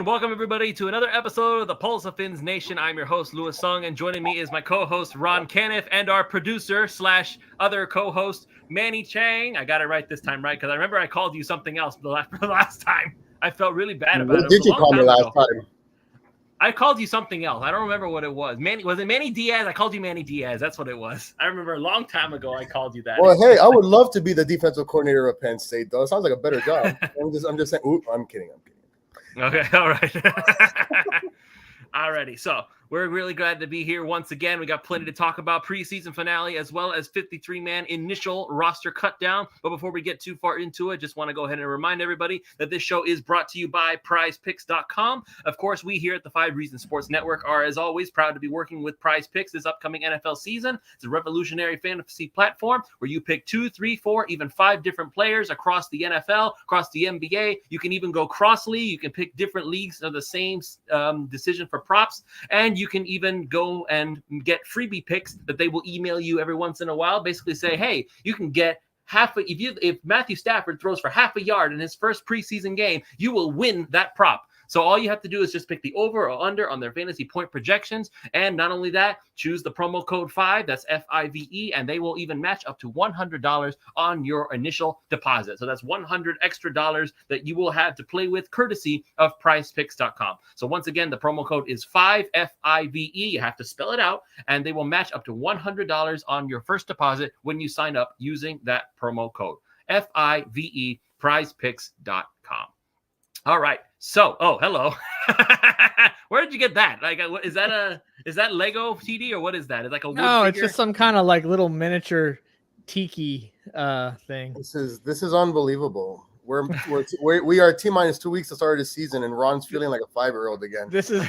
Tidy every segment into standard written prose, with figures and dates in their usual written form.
And welcome everybody to another episode of the Pulse of Fins Nation. I'm your host, Louis Sung, and joining me is my co-host, Ron Caniff, and our producer / other co-host, Manny Chang. I got it right this time, right? Because I remember I called you something else the last time. I felt really bad about it. What did you call me last time? I called you something else. I don't remember what it was. Was it Manny Diaz? I called you Manny Diaz. That's what it was. I remember a long time ago I called you that. Well, hey, I would love to be the defensive coordinator of Penn State, though. It sounds like a better job. I'm just saying. Ooh, I'm kidding. Okay, all right. Alrighty, so we're really glad to be here once again. We got plenty to talk about, preseason finale as well as 53-man initial roster cut down. But before we get too far into it, just want to go ahead and remind everybody that this show is brought to you by PrizePicks.com. Of course, we here at the 5 Reasons Sports Network are, as always, proud to be working with Prize Picks this upcoming NFL season. It's a revolutionary fantasy platform where you pick 2, 3, 4, even 5 different players across the NFL, across the NBA. You can even go cross-league. You can pick different leagues of the same decision for props, and you can even go and get freebie picks that they will email you every once in a while. Basically say, hey, you can get if Matthew Stafford throws for half a yard in his first preseason game, you will win that prop. So all you have to do is just pick the over or under on their fantasy point projections. And not only that, choose the promo code 5, that's FIVE, and they will even match up to $100 on your initial deposit. So that's $100 extra that you will have to play with courtesy of PrizePicks.com. So once again, the promo code is 5, FIVE. You have to spell it out, and they will match up to $100 on your first deposit when you sign up using that promo code. FIVE, PrizePicks.com. All right. So, hello. Where did you get that? Like, is that Lego TD or what is that? It's like a wood figure? It's just some kind of like little miniature tiki thing. This is unbelievable. We are T-minus 2 weeks to start of the season, and Ron's feeling like a 5-year-old again. This is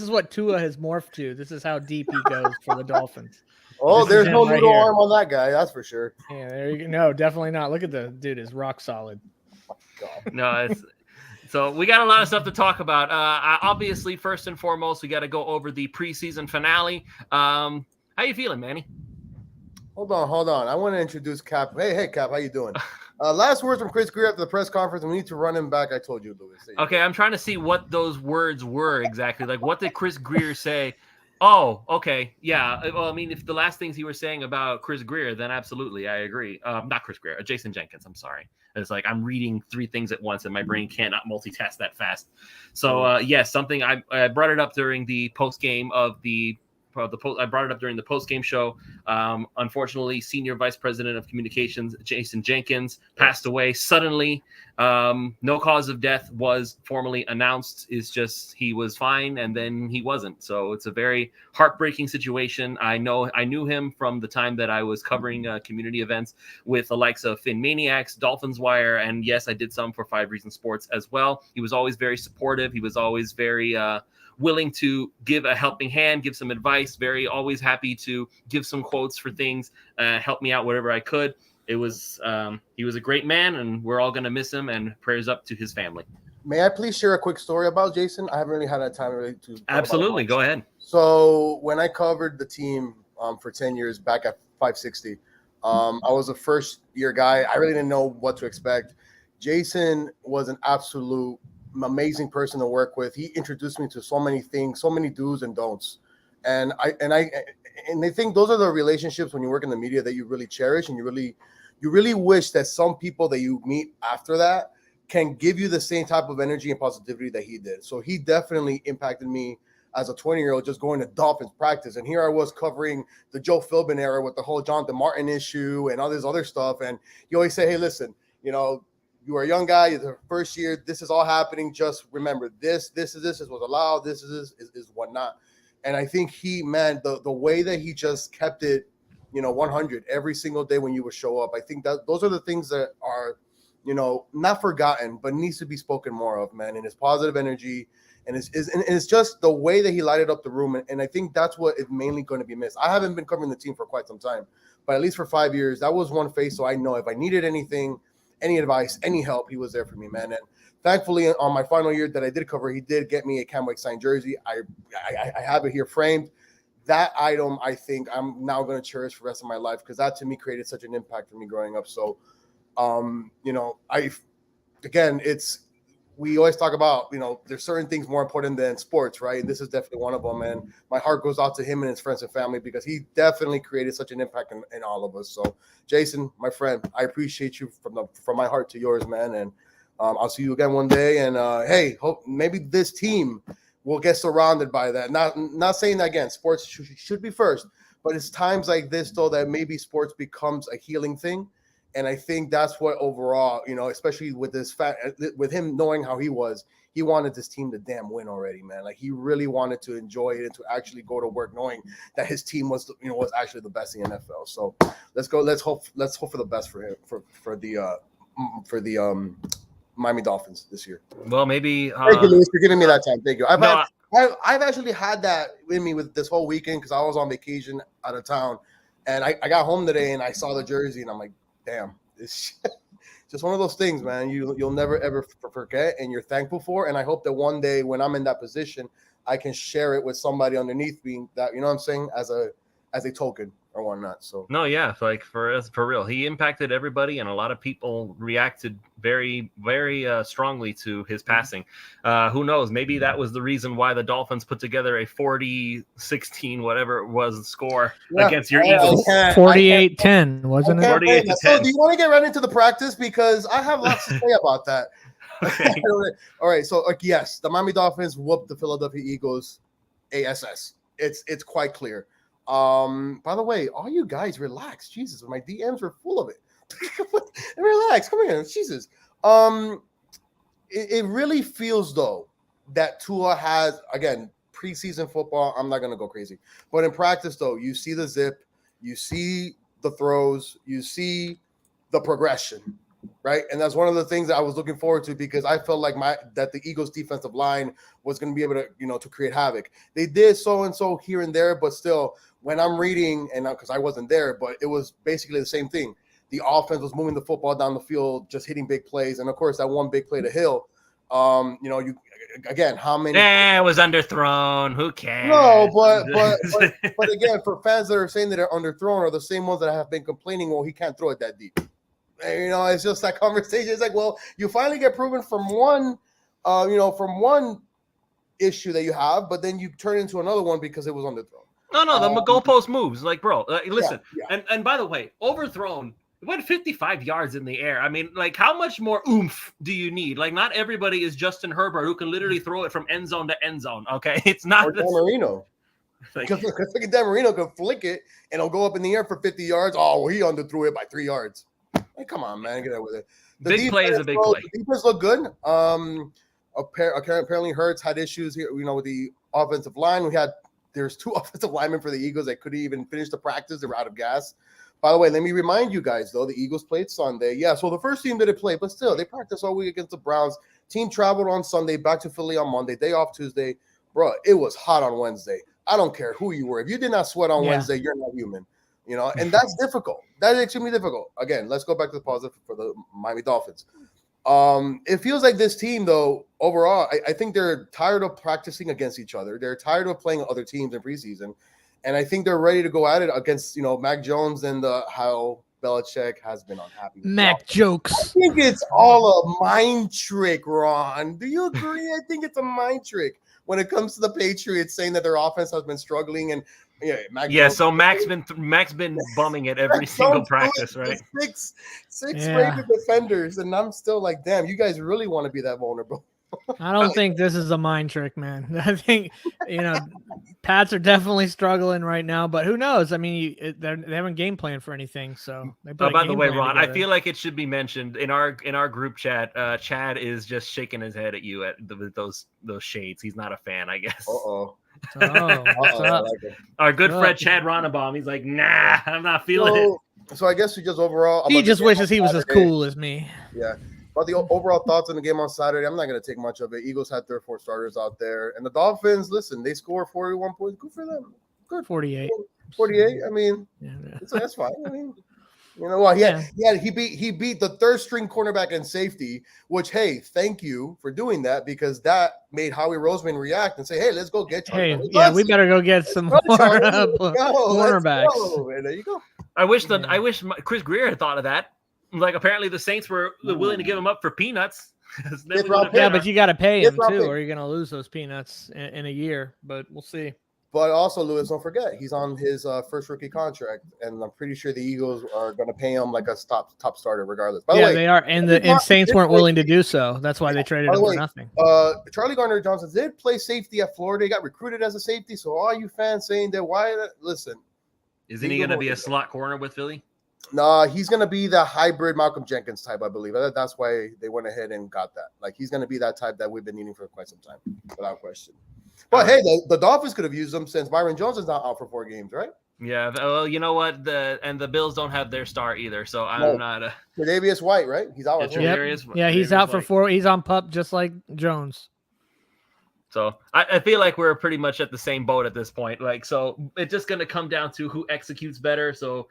what Tua has morphed to. This is how deep he goes for the Dolphins. Oh, there's no little arm on that guy. That's for sure. Yeah, there you go. No, definitely not. Look at the dude; is rock solid. God. No, so we got a lot of stuff to talk about. Obviously, first and foremost, we got to go over the preseason finale. How you feeling, Manny? Hold on. I want to introduce Cap. Hey, Cap, how you doing? Last words from Chris Greer after the press conference, and we need to run him back. I told you, Louis. Okay, I'm trying to see what those words were exactly. Like, what did Chris Greer say? Oh, okay. Yeah. Well, I mean, if the last things he was saying about Chris Greer, then absolutely, I agree. Not Chris Greer, Jason Jenkins. I'm sorry. It's like I'm reading 3 things at once, and my brain cannot multitask that fast. So, yes, something I brought it up during the post game of I brought it up during the post-game show. Unfortunately, Senior Vice President of Communications, Jason Jenkins, passed away suddenly. No cause of death was formally announced. It's just he was fine, and then he wasn't. So it's a very heartbreaking situation. I knew him from the time that I was covering community events with the likes of Fin Maniacs, Dolphins Wire, and yes, I did some for 5 Reasons Sports as well. He was always very supportive. He was always very willing to give a helping hand, give some advice, always happy to give some quotes for things, help me out whatever I could. He was a great man, and we're all going to miss him, and prayers up to his family. May I please share a quick story about Jason? I haven't really had that time to Absolutely. Go ahead. So when I covered the team for 10 years back at 560, I was a first-year guy. I really didn't know what to expect. Jason was an absolute amazing person to work with. He introduced me to so many things, so many do's and don'ts. And I think those are the relationships when you work in the media that you really cherish, and you really wish that some people that you meet after that can give you the same type of energy and positivity that he did. So he definitely impacted me as a 20-year-old just going to Dolphins practice. And here I was covering the Joe Philbin era with the whole Jonathan Martin issue and all this other stuff. And he always say, hey, listen, you are a young guy, you're the first year, this is all happening. Just remember this is what's allowed, this is whatnot. And I think the way that he just kept it, 100 every single day when you would show up, I think that those are the things that are, not forgotten, but needs to be spoken more of, man. And his positive energy and it's just the way that he lighted up the room. And I think that's what is mainly going to be missed. I haven't been covering the team for quite some time, but at least for 5 years, that was one face. So I know if I needed anything, any advice, any help, he was there for me, man. And thankfully, on my final year that I did cover, he did get me a Cam Wake signed jersey. I have it here framed. That item, I think I'm now going to cherish for the rest of my life, because that to me created such an impact for me growing up. So, we always talk about, there's certain things more important than sports, right? And this is definitely one of them. And my heart goes out to him and his friends and family because he definitely created such an impact in all of us. So, Jason, my friend, I appreciate you from my heart to yours, man. And I'll see you again one day. And hey, hope maybe this team will get surrounded by that. Not saying that again, sports should be first, but it's times like this though that maybe sports becomes a healing thing. And I think that's what overall, especially with with him knowing how he wanted this team to damn win already, man. Like he really wanted to enjoy it and to actually go to work knowing that his team was actually the best in the NFL. So let's go. Let's hope for the best for him for the Miami Dolphins this year. Well, maybe. Thank you, Luis, for giving me that time. Thank you. I've actually had that in me with this whole weekend because I was on vacation out of town, and I got home today and I saw the jersey and I'm like, damn, it's just one of those things, man. You'll never ever forget, and you're thankful for. And I hope that one day when I'm in that position, I can share it with somebody underneath me. That what I'm saying, as a token or whatnot. So no, yeah, like for real, he impacted everybody, and a lot of people reacted very, very strongly to his passing. Who knows? Maybe that was the reason why the Dolphins put together a 40-16, whatever it was, score against your Eagles. 48-10, wasn't it? 48-10. So, do you want to get right into the practice because I have lots to say about that? Okay. All right. So, yes, the Miami Dolphins whooped the Philadelphia Eagles. ASS. It's quite clear. By the way, all you guys relax. Jesus, my DMs were full of it. Relax, come here. Jesus. It really feels though that Tua has, again, preseason football. I'm not gonna go crazy, but in practice though, you see the zip, you see the throws, you see the progression, right? And that's one of the things that I was looking forward to because I felt like that the Eagles defensive line was going to be able to, to create havoc. They did so and so here and there, but still, when I'm reading, and because I wasn't there, but it was basically the same thing. The offense was moving the football down the field, just hitting big plays, and of course that one big play to Hill. You again, how many? It was underthrown. Who cares? No, but again, for fans that are saying that they're underthrown are the same ones that have been complaining. Well, he can't throw it that deep. And, it's just that conversation. It's like, well, you finally get proven from one issue that you have, but then you turn into another one because it was underthrown. No, the goalpost moves. Like, bro, listen. Yeah. And by the way, overthrown. It went 55 yards in the air. I mean, like, how much more oomph do you need? Like, not everybody is Justin Herbert who can literally throw it from end zone to end zone. Okay, it's not. Or Dan Marino. Because Dan Marino can flick it and it'll go up in the air for 50 yards. Oh, well, he underthrew it by 3 yards. Hey, come on, man, get out with it. Big play is a big play. The defense looked good. Apparently, Hurts had issues here. With the offensive line, there's 2 offensive linemen for the Eagles that couldn't even finish the practice. They were out of gas. By the way, let me remind you guys, though, the Eagles played Sunday. Yeah, so the first team didn't play, but still, they practiced all week against the Browns. Team traveled on Sunday, back to Philly on Monday, day off Tuesday. Bro, it was hot on Wednesday. I don't care who you were. If you did not sweat on Wednesday, you're not human. And that's difficult. That is extremely difficult. Again, let's go back to the positive for the Miami Dolphins. It feels like this team, though, overall, I think they're tired of practicing against each other. They're tired of playing other teams in preseason. And I think they're ready to go at it against, Mac Jones and how Belichick has been unhappy. Mac jokes. I think it's all a mind trick, Ron. Do you agree? I think it's a mind trick when it comes to the Patriots saying that their offense has been struggling and so Mac's been bumming it every single practice, right? Six rated defenders, and I'm still like, damn, you guys really want to be that vulnerable. I don't think this is a mind trick, man. I think Pats are definitely struggling right now, but who knows? I mean, they haven't game plan for anything. So, by the way, Ron, I feel like it should be mentioned in our group chat. Chad is just shaking his head at you with those shades. He's not a fan, I guess. Our good friend Chad Ronnebaum, he's like, nah, I'm not feeling it. So I guess we just overall. He just wishes he was as cool as me. Yeah. About the overall thoughts on the game on Saturday, I'm not going to take much of it. Eagles had their 4 starters out there. And the Dolphins, listen, they scored 41 points. Good for them. Good. 48. 48. I mean, that's fine. I mean, he beat the third string cornerback and safety, which, hey, thank you for doing that because that made Howie Roseman react and say, hey, let's go get Charlie. We better go get some more cornerbacks. There you go. I wish Chris Greer had thought of that. Like, apparently the Saints were willing to give him up for peanuts. It's never Fifth round gonna pick. Yeah, be- but you got to pay him Fifth round too, pick. or you're going to lose those peanuts in a year. But we'll see. But also, Lewis, don't forget, he's on his first rookie contract, and I'm pretty sure the Eagles are going to pay him like a top starter regardless. By the Yeah, way, they are, and the Saints weren't willing to do so. That's why they traded by him the for way, nothing. Charlie Gardner-Johnson did play safety at Florida. He got recruited as a safety. So all you fans saying that, listen. Isn't he going to be a slot corner with Philly? Nah, he's going to be the hybrid Malcolm Jenkins type, I believe. That's why they went ahead and got that. Like, he's going to be that type that we've been needing for quite some time, without question. But hey, the Dolphins could have used him since Byron Jones is not out for 4 games, right? Yeah. Well, you know what? The Bills don't have their star either, so I'm not. Tre'Davious White, right? He's out. Yeah, he's out for 4. He's on PUP just like Jones. So I feel like we're pretty much at the same boat at this point. Like, so it's just going to come down to who executes better. So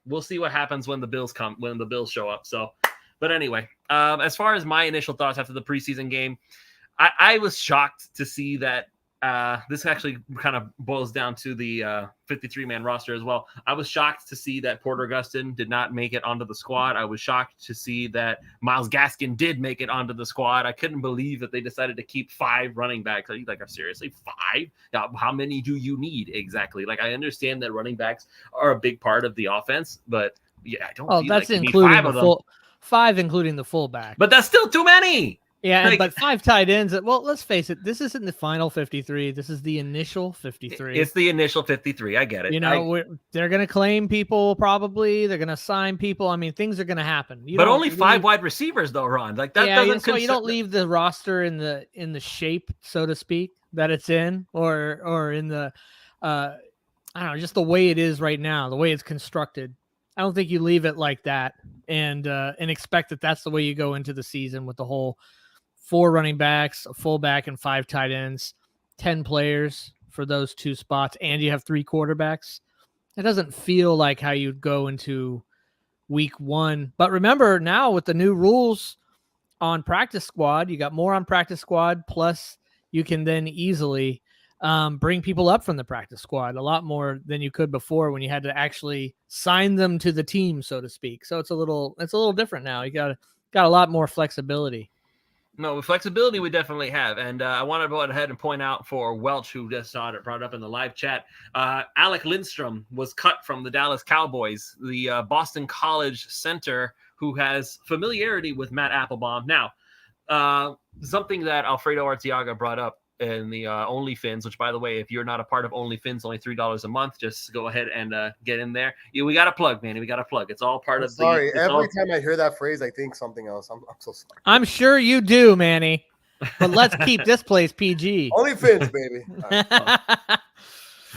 we'll see what happens when the Bills show up. So, but anyway, as far as my initial thoughts after the preseason game, I was shocked to see that this actually kind of boils down to the 53-man roster as well. I was shocked to see that Porter Gustin did not make it onto the squad. I was shocked to see that Myles Gaskin did make it onto the squad. I couldn't believe that they decided to keep 5 running backs. Like, seriously, 5? How many do you need exactly? Like, I understand that running backs are a big part of the offense, but yeah, I don't. Oh, feel that's like you need including 5 the of them. full 5, including the fullback. But that's still too many. Yeah, Like, but 5 tight ends. Well, let's face it. This isn't the final 53. This is the initial 53. It's the initial 53. I get it. You know, they're going to claim people probably. They're going to sign people. I mean, things are going to happen. But only 5 wide receivers, though, Ron. Like, that doesn't. So you don't leave the roster in the shape, so to speak, that it's in, or in the, I don't know, just the way it is right now, the way it's constructed. I don't think you leave it like that and expect that that's the way you go into the season with the whole 4 running backs, a fullback, and 5 tight ends, 10 players for those 2 spots, and you have 3 quarterbacks. It doesn't feel like how you'd go into week 1. But remember, now with the new rules on practice squad, you got more on practice squad, plus you can then easily bring people up from the practice squad, a lot more than you could before when you had to actually sign them to the team, so to speak. So it's a little different now. You got a lot more flexibility. No, flexibility we definitely have. And I want to go ahead and point out for Welch, who just saw it brought up in the live chat, Alec Lindstrom was cut from the Dallas Cowboys, the Boston College center who has familiarity with Matt Applebaum. Now, something that Alfredo Arteaga brought up in the OnlyFins, which, by the way, if you're not a part of OnlyFins, only $3 a month, just go ahead and get in there. We got to plug, Manny. We got to plug. It's all part of the. Sorry, every time I hear that phrase, I think something else. I'm so sorry. I'm sure you do, Manny. But let's keep this place PG. OnlyFins, baby.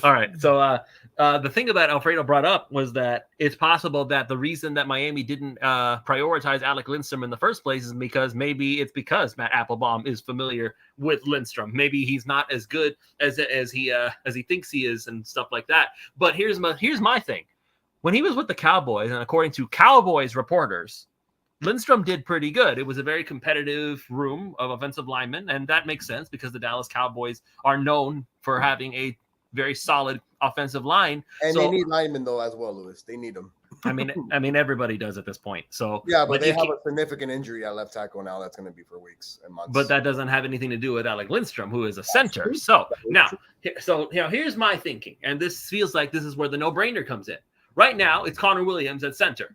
All right. So the thing that Alfredo brought up was that it's possible that the reason that Miami didn't prioritize Alec Lindstrom in the first place is because because Matt Applebaum is familiar with Lindstrom. Maybe he's not as good as he thinks he is and stuff like that. But here's my thing. When he was with the Cowboys, and according to Cowboys reporters, Lindstrom did pretty good. It was a very competitive room of offensive linemen, and that makes sense because the Dallas Cowboys are known for having a very solid offensive line. And they need linemen, though, as well, Lewis. They need them. I mean, everybody does at this point. So yeah, but they have a significant injury at left tackle now. That's going to be for weeks and months. But that doesn't have anything to do with Alec Lindstrom, who is a center. So here's my thinking, and this feels like this is where the no-brainer comes in. Right now, it's Connor Williams at center.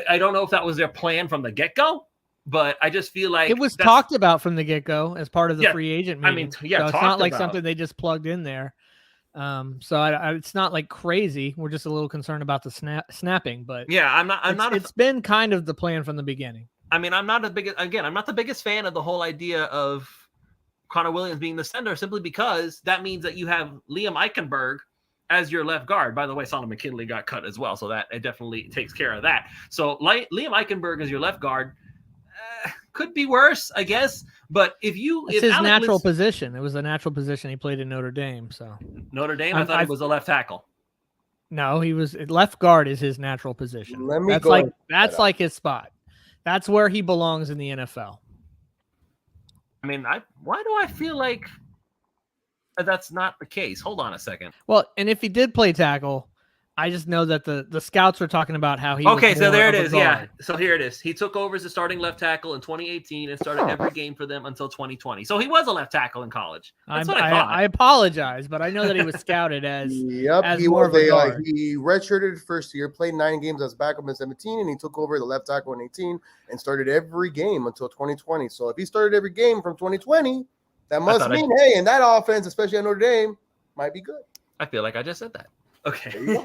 I don't know if that was their plan from the get-go, but I just feel like it was talked about from the get-go as part of the free agent meeting. I mean, so it's not like something they just plugged in there. It's not like crazy. We're just a little concerned about the snapping, but yeah, it's been kind of the plan from the beginning. I mean, I'm not the biggest fan of the whole idea of Connor Williams being the center, simply because that means that you have Liam Eichenberg as your left guard. By the way, Solomon McKinley got cut as well, so that it definitely takes care of that. So Liam Eichenberg as your left guard could be worse, I guess. But it's his natural position. It was a natural position he played in Notre Dame. So Notre Dame, I thought it was a left tackle. No, he was left guard is his natural position. That's like his spot. That's where he belongs in the NFL. I mean, why do I feel like that's not the case? Hold on a second. Well, and if he did play tackle, I just know that the scouts were talking about how he. Okay, was so more there it of a is. Yeah. guard. So here it is. He took over as the starting left tackle in 2018 and started every game for them until 2020. So he was a left tackle in college. That's what I thought. I apologize, but I know that he was scouted as Yep, he more was of a guard. he redshirted first year, played 9 games as backup in 17, and he took over the left tackle in 18 and started every game until 2020. So if he started every game from 2020, that must mean, hey, in that offense, especially at Notre Dame, might be good. I feel like I just said that. Okay.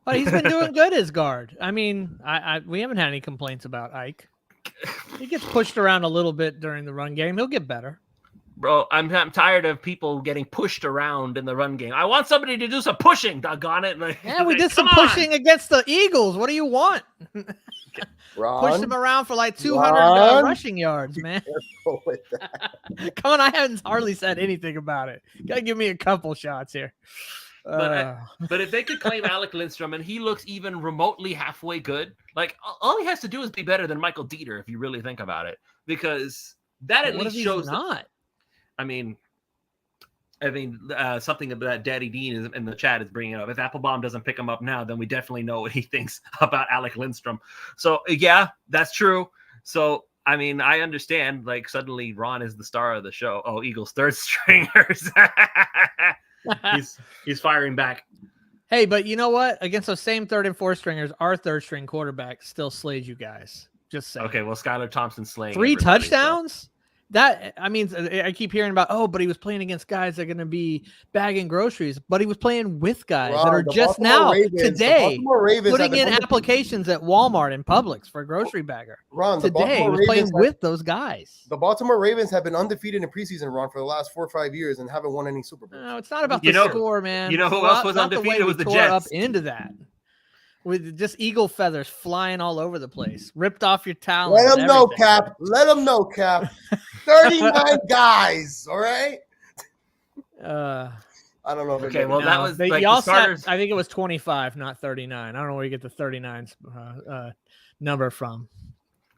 But he's been doing good as guard. I mean, we haven't had any complaints about Ike. He gets pushed around a little bit during the run game. He'll get better. Bro, I'm tired of people getting pushed around in the run game. I want somebody to do some pushing, doggone it. Yeah, we did some pushing against the Eagles. What do you want? Push them around for like 200 rushing yards, man. Come on, I haven't hardly said anything about it. Gotta give me a couple shots here. But if they could claim Alec Lindstrom and he looks even remotely halfway good, like all he has to do is be better than Michael Dieter, if you really think about it, because that at least shows not. I mean, something that Daddy Dean is in the chat is bringing up. If Applebaum doesn't pick him up now, then we definitely know what he thinks about Alec Lindstrom. So yeah, that's true. So I mean, I understand. Like suddenly, Ron is the star of the show. Oh, Eagles third stringers. he's firing back. Hey, but you know what? Against those same third and fourth stringers, our third string quarterback still slayed you guys. Just saying. Okay, well, Skylar Thompson slaying 3 touchdowns. So. That I mean, I keep hearing about but he was playing against guys that are going to be bagging groceries, but he was playing with guys that are just now today putting in applications at Walmart and Publix for a grocery bagger. Ron, today he was playing with those guys. The Baltimore Ravens have been undefeated in preseason, Ron, for the last 4 or 5 years and haven't won any Super Bowls. No, it's not about the score, man. You know who else was undefeated? It was the Jets. Up into that. With just eagle feathers flying all over the place, ripped off your talons. Let them know, Cap. Let them know, Cap. 39 guys. All right. I don't know. Okay, well, that was like y'all said. I think it was 25, not 39. I don't know where you get the 39 number from.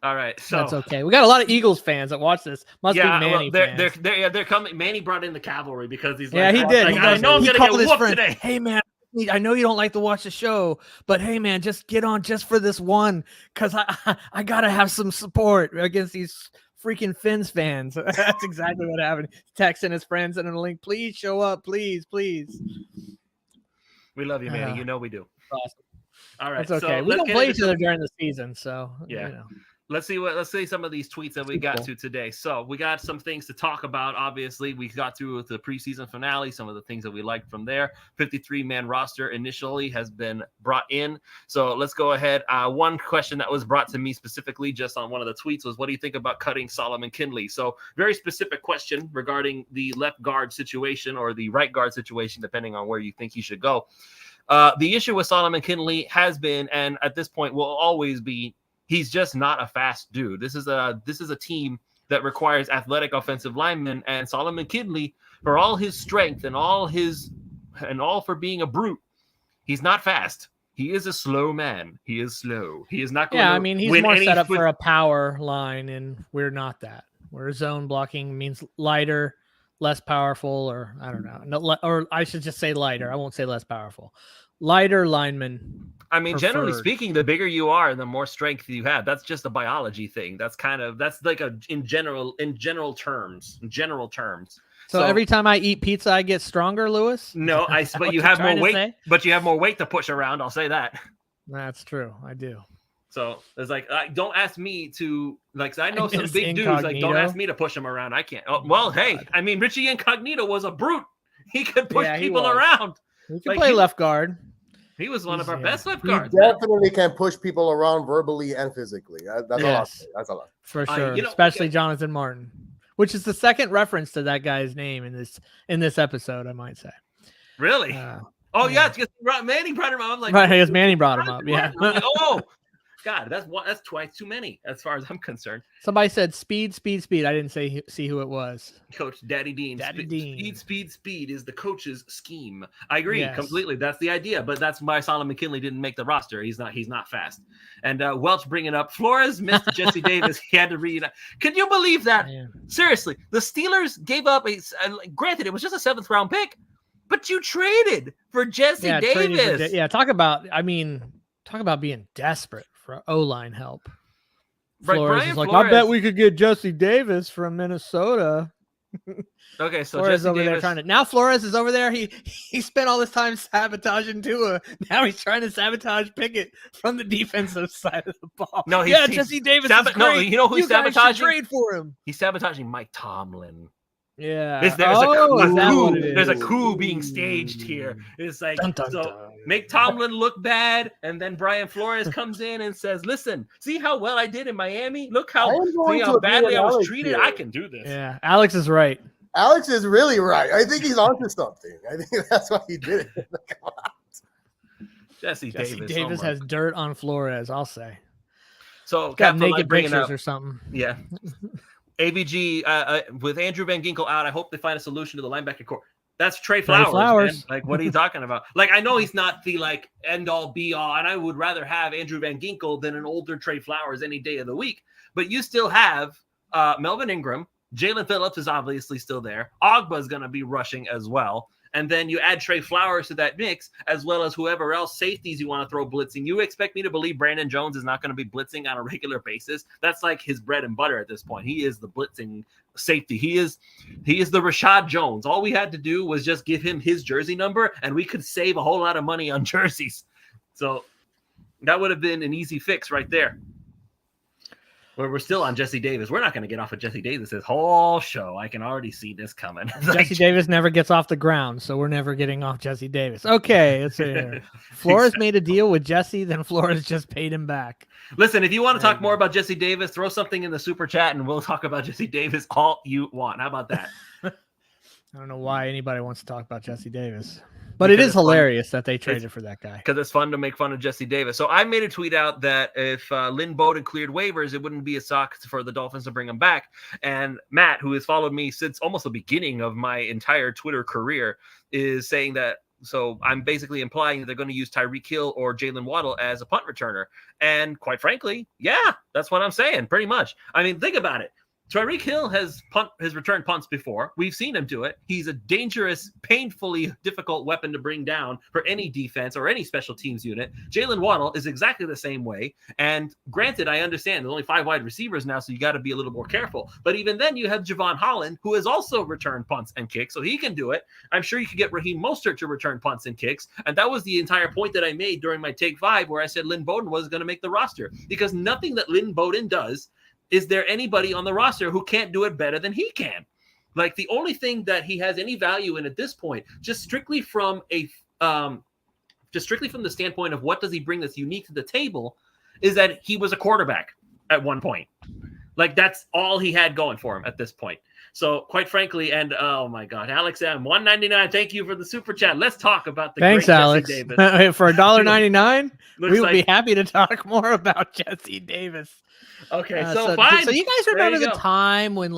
All right, so that's okay. We got a lot of Eagles fans that watch this. Must be Manny. Well, they're coming. Manny brought in the cavalry because he's he did. Like, I know I'm gonna get whooped today. Hey man, I know you don't like to watch the show, but hey man, just get on just for this one because I gotta have some support against these freaking Finns fans. That's exactly what happened. Texting his friends and a link. Please show up, please. We love you, Manny. You know we do. Awesome. All right, that's okay. So we don't play each other during the season, so yeah. You know. Let's see some of these tweets that we got to today. So we got some things to talk about. Obviously, we got through with the preseason finale, some of the things that we liked from there. 53-man roster initially has been brought in. So let's go ahead. One question that was brought to me specifically just on one of the tweets was, what do you think about cutting Solomon Kindley? So very specific question regarding the left guard situation or the right guard situation, depending on where you think he should go. The issue with Solomon Kindley has been, and at this point will always be, he's just not a fast dude. This is a team that requires athletic offensive linemen, and Solomon Kindley, for all his strength and all for being a brute, he's not fast. He is a slow man. He is slow. He is not going to win. He's more set up for a power line, and we're not that. We're zone blocking means lighter, less powerful, or I don't know. No, or I should just say lighter. I won't say less powerful. Lighter linemen. I mean, generally speaking, the bigger you are, the more strength you have. That's just a biology thing. That's like in general terms. So every time I eat pizza, I get stronger, Lewis? No, but you have more weight. But you have more weight to push around. I'll say that. That's true. I do. So it's like, don't ask me to, like, I know some big dudes, like, don't ask me to push them around. I can't. Oh, well, hey, I mean, Richie Incognito was a brute. He could push people around. He can play left guard. He was one of our best left guards. He definitely can push people around verbally and physically. That's a lot. That's a lot. For sure. Especially Jonathan Martin, which is the second reference to that guy's name in this episode, I might say. Really? Yeah, because Manny brought him up. I'm like, right, because Manny brought him up. Yeah. Like, God, that's twice too many as far as I'm concerned. Somebody said speed. I didn't see who it was. Coach Daddy Dean. Speed is the coach's scheme. I agree completely. That's the idea, but that's why Solomon Kindley didn't make the roster. He's not fast. And Welch bringing up Flores missed Jesse Davis. He had to read. Can you believe that? Man. Seriously, the Steelers gave up granted, it was just a 7th round pick. But you traded for Jesse traded for Davis. talk about being desperate for O-line help. Right, Flores Brian is like, Flores, I bet we could get Jesse Davis from Minnesota. Okay, so Flores Jesse over Davis. there now Flores is over there. He spent all this time sabotaging Tua. Now he's trying to sabotage Pickett from the defensive side of the ball. No, Jesse Davis is great. No, you know who he's guys should sabotaging? trade for him. He's sabotaging Mike Tomlin. Yeah. There's a coup. What it is? There's a coup being staged here. It's like, Dun, dun, so dun. make Tomlin look bad, and then Brian Flores comes in and says, listen, see how well I did in Miami? Look how badly I was treated? Here. I can do this. Yeah, Alex is right. Alex is really right. I think he's onto something. I think that's why he did it. Jesse Davis has dirt on Flores, I'll say. So got naked pictures or something. Yeah. AVG with Andrew Van Ginkel out, I hope they find a solution to the linebacker core. That's Trey Flowers. Man. Like, what are you talking about? Like, I know he's not the end all be all, and I would rather have Andrew Van Ginkel than an older Trey Flowers any day of the week. But you still have Melvin Ingram. Jalen Phillips is obviously still there. Ogba's going to be rushing as well. And then you add Trey Flowers to that mix, as well as whoever else safeties you want to throw blitzing. You expect me to believe Brandon Jones is not going to be blitzing on a regular basis? That's like his bread and butter at this point. He is the blitzing safety. He is the Rashad Jones. All we had to do was just give him his jersey number, and we could save a whole lot of money on jerseys. So that would have been an easy fix right there. We're still on Jesse Davis. We're not going to get off of Jesse Davis this whole show. I can already see this coming. Jesse Davis never gets off the ground, so we're never getting off Jesse Davis. Okay, let's see here. Flores made a deal with Jesse, then Flores just paid him back. Listen, if you want to talk more about Jesse Davis, throw something in the super chat, and we'll talk about Jesse Davis all you want. How about that? I don't know why anybody wants to talk about Jesse Davis. But it is hilarious that they traded for that guy. Because it's fun to make fun of Jesse Davis. So I made a tweet out that if Lynn Bowden cleared waivers, it wouldn't be a shock for the Dolphins to bring him back. And Matt, who has followed me since almost the beginning of my entire Twitter career, is saying that, so I'm basically implying that they're going to use Tyreek Hill or Jalen Waddle as a punt returner. And quite frankly, yeah, that's what I'm saying, pretty much. I mean, think about it. Tyreek Hill has returned punts before. We've seen him do it. He's a dangerous, painfully difficult weapon to bring down for any defense or any special teams unit. Jalen Waddle is exactly the same way. And granted, I understand there's only 5 wide receivers now, so you got to be a little more careful. But even then, you have Javon Holland, who has also returned punts and kicks, so he can do it. I'm sure you could get Raheem Mostert to return punts and kicks. And that was the entire point that I made during my Take 5, where I said Lynn Bowden was going to make the roster. Because nothing that Lynn Bowden does is there anybody on the roster who can't do it better than he can? Like, the only thing that he has any value in at this point, just strictly from the standpoint of what does he bring that's unique to the table, is that he was a quarterback at one point. Like, that's all he had going for him at this point. So, quite frankly, and oh my God, Alex M, $1.99. Thank you for the super chat. Let's talk about the Thanks, great Alex. Jesse Davis. For $1.99, we would like... be happy to talk more about Jesse Davis. Okay, so fine. So you guys remember the time when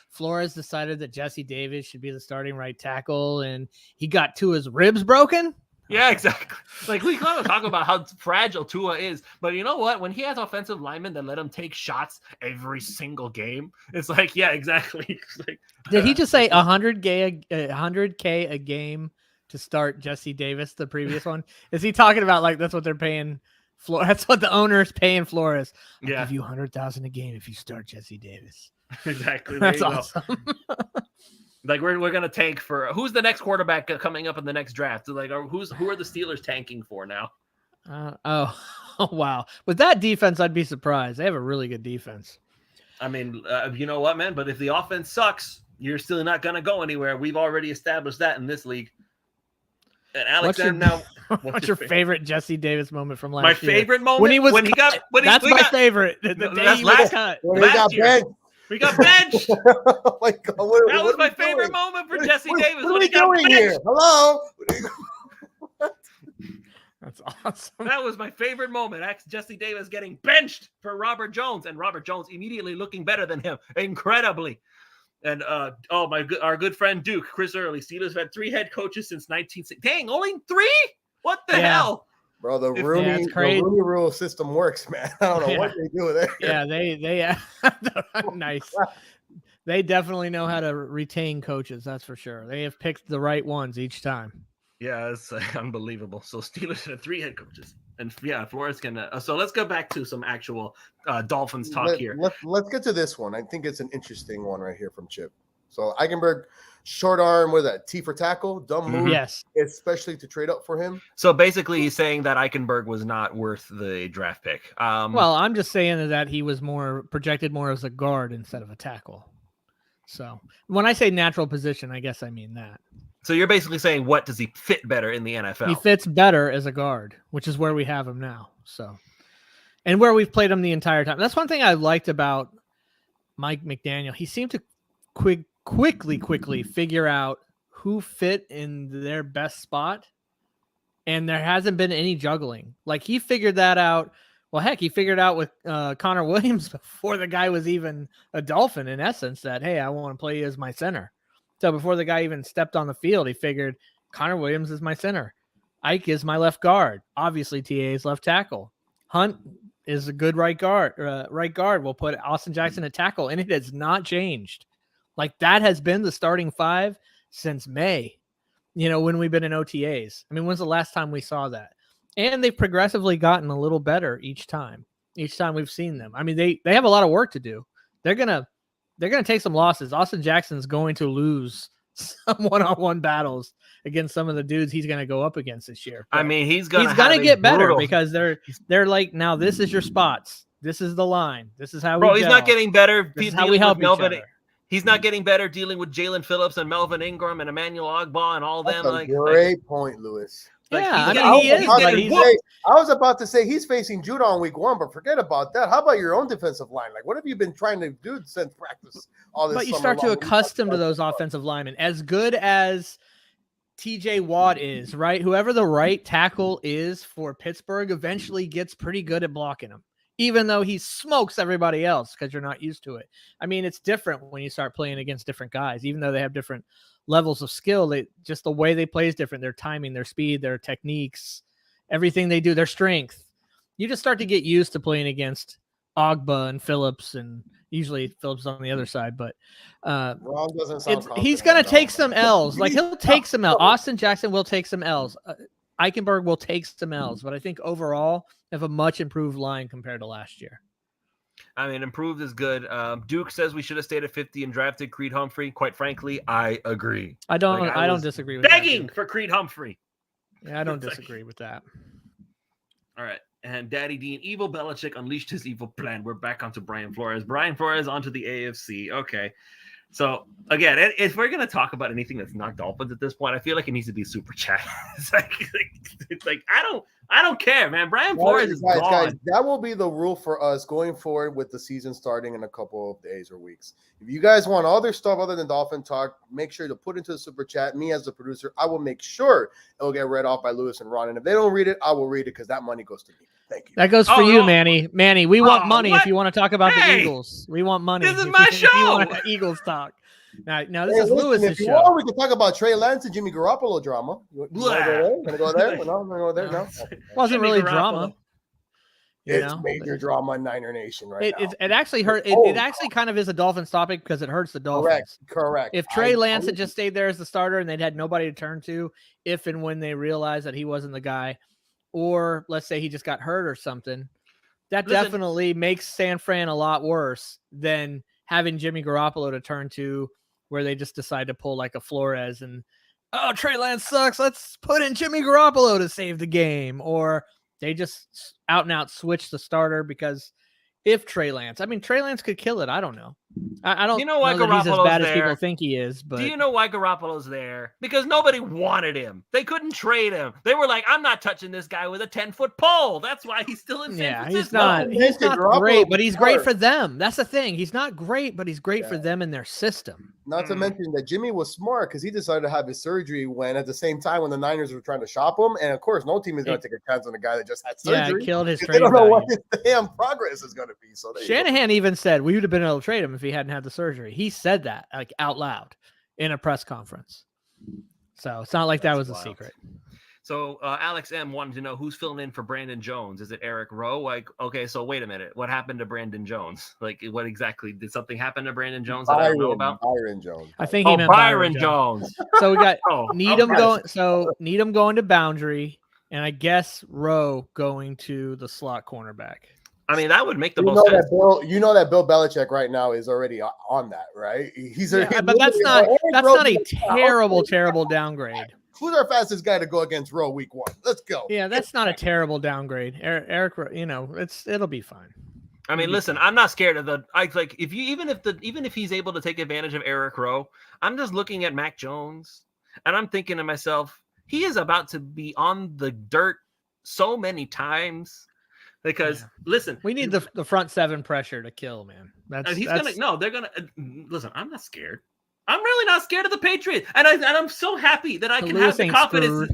Flores decided that Jesse Davis should be the starting right tackle, and he got Tua's ribs broken? Yeah, exactly. Like, we kind of talk about how fragile Tua is, but you know what? When he has offensive linemen that let him take shots every single game, it's like, yeah, exactly. Like, did he just say $100K a game to start Jesse Davis? The previous one, is he talking about that's what they're paying? That's what the owner's paying Flores. I'll give you $100,000 a game if you start Jesse Davis. Exactly. That's awesome. Like, we're gonna tank for who's the next quarterback coming up in the next draft? Like, who are the Steelers tanking for now? Oh wow! With that defense, I'd be surprised. They have a really good defense. I mean, you know what, man? But if the offense sucks, you're still not gonna go anywhere. We've already established that in this league. And Alex, what's your favorite Jesse Davis moment from last year? My favorite moment when he got favorite. The day he was cut. Last year. We got benched. Oh my God, that was my favorite moment for Jesse Davis. What are we doing here? Hello? That's awesome. That was my favorite moment. Jesse Davis getting benched for Robert Jones, and Robert Jones immediately looking better than him. Incredibly. And our good friend Duke, Chris Early, Steelers have had 3 head coaches since 1960. Dang, only 3? What the hell? Bro, the Rooney rule system works, man. I don't know what they do there. Yeah, they nice. They definitely know how to retain coaches. That's for sure. They have picked the right ones each time. Yeah, it's unbelievable. So Steelers had 3 head coaches, and yeah, Flores can. So let's go back to some actual Dolphins talk here. Let's get to this one. I think it's an interesting one right here from Chip. So Eichenberg, short arm with a T for tackle, dumb move. Yes, especially to trade up for him. So basically, he's saying that Eichenberg was not worth the draft pick. Well, I'm just saying that he was more projected more as a guard instead of a tackle. So when I say natural position, I guess I mean that. So you're basically saying, what does he fit better in the NFL? He fits better as a guard, which is where we have him now. So, and where we've played him the entire time. That's one thing I liked about Mike McDaniel. He seemed to quickly figure out who fit in their best spot, and there hasn't been any juggling. Like he figured that out. Well, heck, he figured out with Connor Williams before the guy was even a Dolphin. In essence, that hey, I want to play you as my center. So before the guy even stepped on the field, he figured Connor Williams is my center. Ike is my left guard. Obviously, TA is left tackle. Hunt is a good right guard. We'll put Austin Jackson at tackle, and it has not changed. Like that has been the starting 5 since May, when we've been in OTAs. I mean, when's the last time we saw that? And they've progressively gotten a little better each time we've seen them. I mean, they have a lot of work to do. They're going to take some losses. Austin Jackson's going to lose some one-on-one battles against some of the dudes he's going to go up against this year. I mean, he's going to get better because they're like, now this is your spots. This is the line. This is how we he's not getting better. This is how we help each other. He's not getting better dealing with Jalen Phillips and Melvin Ingram and Emmanuel Ogbah and all them. Great point, Lewis. Yeah, he is. I was about to say he's facing Judah on week 1, but forget about that. How about your own defensive line? Like, what have you been trying to do since practice all this? But you start to accustom to those offensive linemen. As good as TJ Watt is, right? Whoever the right tackle is for Pittsburgh eventually gets pretty good at blocking him, even though he smokes everybody else because you're not used to it. I mean, it's different when you start playing against different guys, even though they have different levels of skill. Just the way they play is different. Their timing, their speed, their techniques, everything they do, their strength. You just start to get used to playing against Ogbah and Phillips, and usually Phillips on the other side. But he's going to take some L's. Like he'll take some L's. Austin Jackson will take some L's. Eichenberg will take some L's. But I think overall, they have a much improved line compared to last year. I mean, improved is good. Duke says we should have stayed at 50 and drafted Creed Humphrey. Quite frankly, I agree. I don't disagree with begging that. for Creed Humphrey. Yeah, I don't disagree with that. All right. And Daddy Dean, evil Belichick unleashed his evil plan. We're back onto Brian Flores. Brian Flores onto the AFC. Okay. So again, if we're gonna talk about anything that's not Dolphins at this point, I feel like it needs to be super chat. It's like I don't care, man. Brian Flores is gone. Guys, that will be the rule for us going forward with the season starting in a couple of days or weeks. If you guys want other stuff other than Dolphin talk, make sure to put into the super chat. Me as the producer, I will make sure it will get read off by Lewis and Ron. And if they don't read it, I will read it because that money goes to me. Thank you. That goes for you, Manny. Manny, we want money if you want to talk about the Eagles. We want money. This is my show. If you want Eagles talk. Now this is Lewis's show. Want, we can talk about Trey Lance and Jimmy Garoppolo drama. You want to go there? No, I'm going to go there. No. It wasn't really drama. It's major drama in Niner Nation right now. It actually hurt. It actually kind of is a Dolphins topic because it hurts the Dolphins. Correct. If Trey Lance had just stayed there as the starter and they'd had nobody to turn to if and when they realized that he wasn't the guy, or let's say he just got hurt or something, that definitely makes San Fran a lot worse than having Jimmy Garoppolo to turn to, where they just decide to pull like a Flores and, Trey Lance sucks, let's put in Jimmy Garoppolo to save the game. Or they just out and out switch the starter because if Trey Lance could kill it. I don't know. I don't know why that he's as bad as people think he is. But do you know why Garoppolo's there? Because nobody wanted him. They couldn't trade him. They were like, I'm not touching this guy with a 10-foot pole. That's why he's still in San Francisco. He's not great, but he's great for them. That's the thing. He's not great, but he's great for them and their system. Not to mention that Jimmy was smart because he decided to have his surgery when at the same time when the Niners were trying to shop him. And of course, no team is going to take a chance on a guy that just had surgery. Yeah, killed his trade. They don't know what his damn progress is going to be. So Shanahan even said we would have been able to trade him if he hadn't had the surgery. He said that like out loud in a press conference. So it's not like that was a secret. So Alex M wanted to know who's filling in for Brandon Jones. Is it Eric Rowe? Like, okay, so wait a minute. What happened to Brandon Jones? Like, what exactly did something happen to Brandon Jones that I don't know about? Byron Jones. I think he meant Byron Jones. So we got Oh, Needham okay. going. So Needham going to boundary, and I guess Rowe going to the slot cornerback. I mean, that would make the You most know sense. that Bill Belichick right now is already on that, right? But that's not a terrible downgrade. Who's our fastest guy to go against Rowe week 1? Let's go. Yeah, that's not a terrible downgrade. Eric, it'll be fine. I mean, listen, I'm not scared of even if he's able to take advantage of Eric Rowe, I'm just looking at Mac Jones and I'm thinking to myself, he is about to be on the dirt so many times because listen, we need the front 7 pressure to kill, man. They're gonna listen. I'm not scared. I'm really not scared of the Patriots, and I'm so happy that I can have the confidence.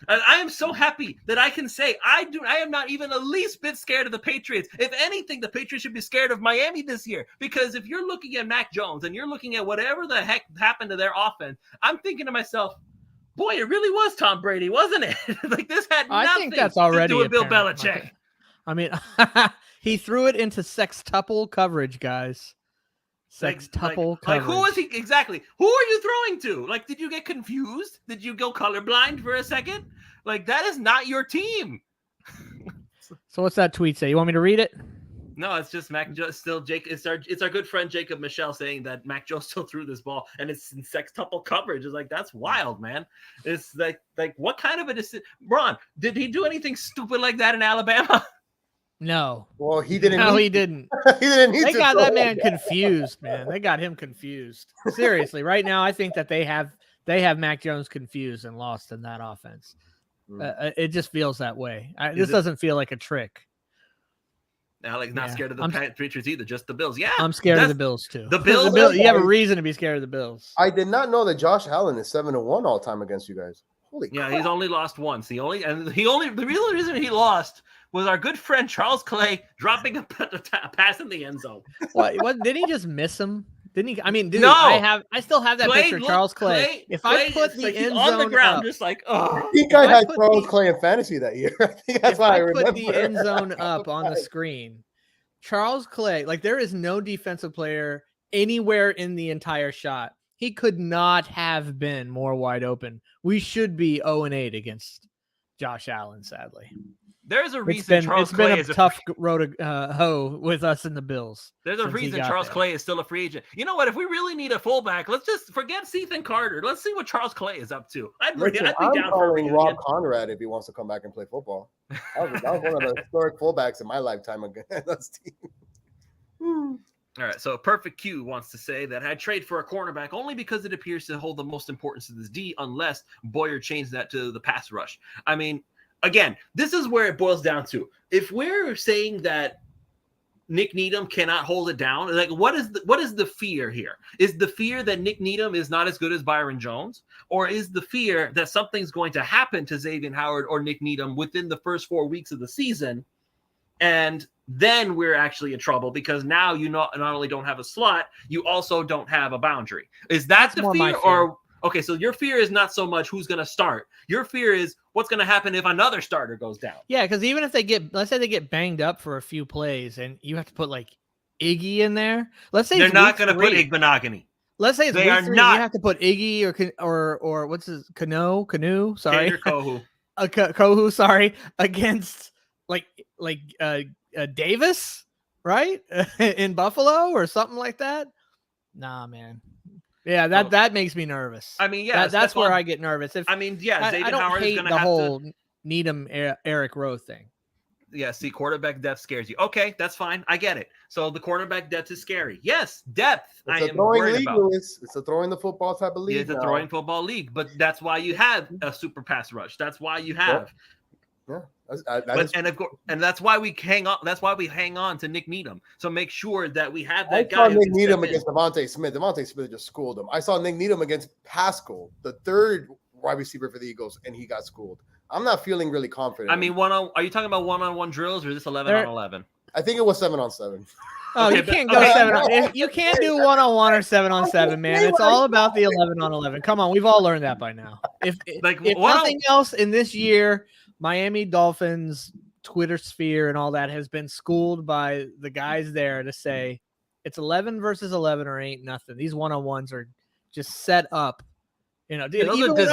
And I am so happy that I can say I am not even the least bit scared of the Patriots. If anything, the Patriots should be scared of Miami this year, because if you're looking at Mac Jones and you're looking at whatever the heck happened to their offense, I'm thinking to myself, boy, it really was Tom Brady, wasn't it? Like, this had nothing to do with Bill Belichick. I mean, he threw it into sextuple coverage, guys. Sextuple coverage. Like, who was he exactly? Who are you throwing to? Like, did you get confused? Did you go colorblind for a second? Like, that is not your team. So what's that tweet say? You want me to read it? No, it's just still Jake. It's our good friend Jacob Michelle saying that Mac Jones still threw this ball and it's in sextuple coverage. It's like, that's wild, man. It's like what kind of a decision? Ron, did he do anything stupid like that in Alabama? No. Well, he didn't. No, he didn't. He didn't need They to got throw that man it. confused, man. They got him confused. Seriously, right now, I think that they have Mac Jones confused and lost in that offense. It just feels that way. This doesn't feel like a trick. Alex not scared of the Patriots either, just the Bills. Yeah, I'm scared of the Bills too. The Bills. You have a reason to be scared of the Bills. I did not know that Josh Allen is 7-1 all time against you guys. Holy crap. He's only lost once. The real reason he lost was our good friend Charles Clay dropping a pass in the end zone. What did he just miss him? Didn't he? I mean, dude, no. I still have that picture of Charles Clay. If I put the end zone on the ground, up, just like, I think I had Charles Clay in fantasy that year. I think that's why I remember. Put the end zone up on the screen. Charles Clay, like, there is no defensive player anywhere in the entire shot. He could not have been more wide open. We should be 0-8 against Josh Allen, sadly. There's a reason Charles Clay is a tough road to hoe with us in the Bills. There's a reason Charles Clay is still a free agent. You know what? If we really need a fullback, let's just forget Ethan Carter. Let's see what Charles Clay is up to. I'd be down for a Rob Conrad if he wants to come back and play football. That was one of the historic fullbacks in my lifetime against team. All right, so Perfect Q wants to say that I'd trade for a cornerback only because it appears to hold the most importance to this D, unless Boyer changed that to the pass rush. I mean, again, this is where it boils down to. If we're saying that Nick Needham cannot hold it down, like, what is the fear here? Is the fear that Nick Needham is not as good as Byron Jones? Or is the fear that something's going to happen to Xavier Howard or Nick Needham within the first 4 weeks of the season? And then we're actually in trouble because now you not only don't have a slot, you also don't have a boundary. Is that the fear? Or okay, so your fear is not so much who's going to start. Your fear is what's going to happen if another starter goes down. Yeah, because even if let's say they get banged up for a few plays and you have to put like Iggy in there. Let's say they're not going to put Igbenogany. Let's say they are not. You have to put Iggy or what's his Canoe? Sorry, Kohu. Kohu. Sorry, against like Davis, right? In Buffalo or something like that. Nah, man. Yeah, that makes me nervous. I mean, yeah, that's where I get nervous. Xavier I don't Howard hate is going to the have whole to... Needham Eric Rowe thing. Yeah, see, quarterback depth scares you. Okay, that's fine. I get it. So the quarterback depth is scary. Yes, depth. I am worried about. Lewis. It's a throwing the football type of league. Yeah, it's a throwing football league, but that's why you have a super pass rush. That's why you have. Yeah. And that's why we hang on. That's why we hang on to Nick Needham. So make sure that we have that guy. I saw Nick Needham against Devontae Smith. Devontae Smith just schooled him. I saw Nick Needham against Pascal, the third wide receiver for the Eagles, and he got schooled. I'm not feeling really confident. I mean, are you talking about one-on-one drills or is this 11-on-11? I think it was 7-on-7. Oh, you can't go 7 you can't do 1-on-1 or 7-on-7, man. It's all about the 11-on-11. Come on, we've all learned that by now. If nothing else in this year, Miami Dolphins Twitter sphere and all that has been schooled by the guys there to say it's 11 versus 11 or ain't nothing. These 1-on-1s are just set up. Dude, even when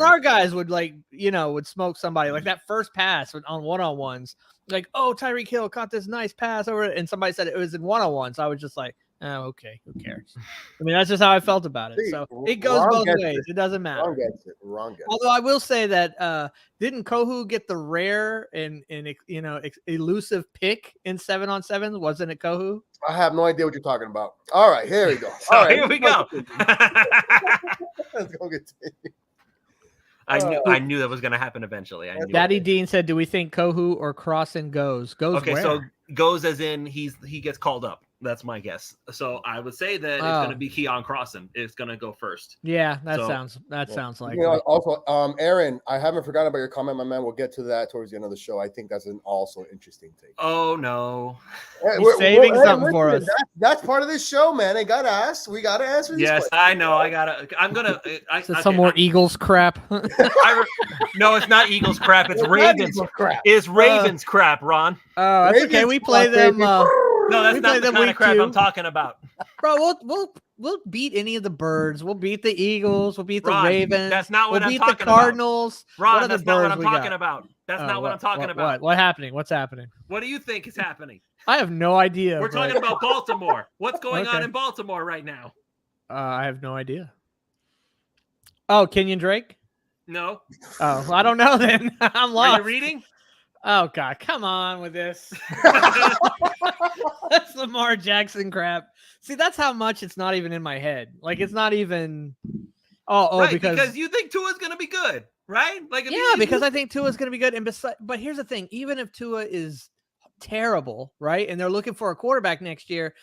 our guys would would smoke somebody like that first pass on 1-on-1s, like, oh, Tyreek Hill caught this nice pass over it, and somebody said it was in 1-on-1. So I was just like, oh, okay, who cares? I mean, that's just how I felt about it. So it goes both ways. It doesn't matter. Wrong gets it. Although I will say that didn't Kohu get the rare and elusive pick in 7-on-7s? Wasn't it Kohu? I have no idea what you're talking about. All right, here we go. All right, here we go. Let's go continue. I knew that was going to happen eventually. Daddy Dean said, "Do we think Kohu or Crossan goes? Okay, where? So goes as in he gets called up. That's my guess. So I would say that it's going to be Keon Crossan. It's going to go first. Yeah, that sounds like. Also, Aaron, I haven't forgotten about your comment, my man. We'll get to that towards the end of the show. I think that's an also interesting take. Oh no, he's saving something for us. That's part of this show, man. I got to ask. We got to answer these questions. I know. I'm gonna. Eagles crap. No, it's not Eagles crap. It's Ravens crap. It's Ravens crap, Ron. Oh, that's okay. We play them. No, that's not the kind of crap I'm talking about. Bro, we'll beat any of the birds. We'll beat the Eagles. We'll beat the Ravens. That's not what I'm talking about. We'll beat the Cardinals. Ron, that's not what I'm talking about. That's not what I'm talking about. What's happening? What's happening? What do you think is happening? I have no idea. We're talking about Baltimore. What's going on in Baltimore right now? I have no idea. Oh, Kenyon Drake? No. Oh, well, I don't know then. I'm lost. Are you reading? Oh, God, come on with this. That's Lamar Jackson crap. See, that's how much it's not even in my head. Like, it's not even. Right, because you think Tua's going to be good, right? Because I think Tua's going to be good. But here's the thing. Even if Tua is terrible, right, and they're looking for a quarterback next year,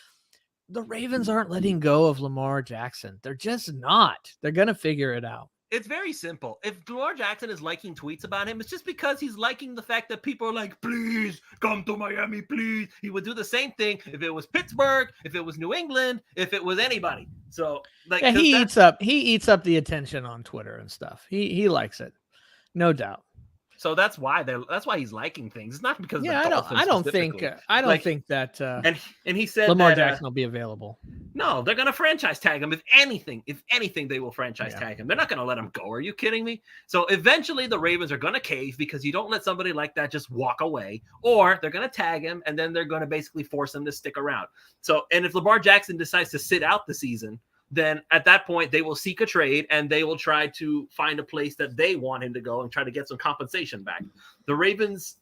the Ravens aren't letting go of Lamar Jackson. They're just not. They're going to figure it out. It's very simple. If Lamar Jackson is liking tweets about him, it's just because he's liking the fact that people are like, please come to Miami, please. He would do the same thing if it was Pittsburgh, if it was New England, if it was anybody. So he eats up the attention on Twitter and stuff. He likes it. No doubt. So that's why he's liking things. It's not because I don't think that and he said Lamar Jackson will be available. No, they're gonna franchise tag him. If anything, they will franchise tag him. They're not gonna let him go. Are you kidding me? So eventually the Ravens are gonna cave because you don't let somebody like that just walk away, or they're gonna tag him and then they're gonna basically force him to stick around. So and if Lamar Jackson decides to sit out the season, then at that point they will seek a trade and they will try to find a place that they want him to go and try to get some compensation back. The Ravens,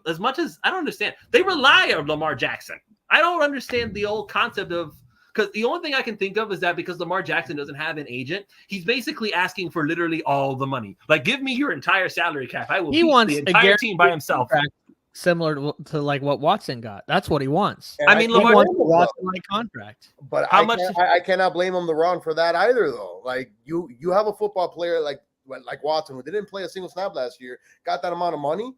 as much as I don't understand, they rely on Lamar Jackson. I don't understand the old concept of, because the only thing I can think of is that because Lamar Jackson doesn't have an agent, he's basically asking for literally all the money. Like, give me your entire salary cap. I will beat the entire team by himself. Similar to like what Watson got. That's what he wants. And I mean, Lamar wants a Watson-like contract. But I cannot blame him for that either, though. Like you have a football player like Watson who didn't play a single snap last year, got that amount of money.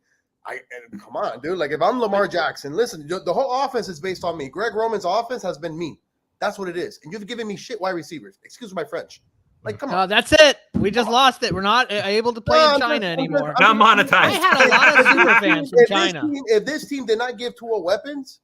Come on, dude. Like if I'm Lamar Jackson, listen, the whole offense is based on me. Greg Roman's offense has been me. That's what it is. And you've given me shit wide receivers. Excuse my French. Like, come on. That's it. We just lost it. We're not able to play in China anymore. Not monetized. I had a lot of super fans from China. If this team did not give Tua weapons,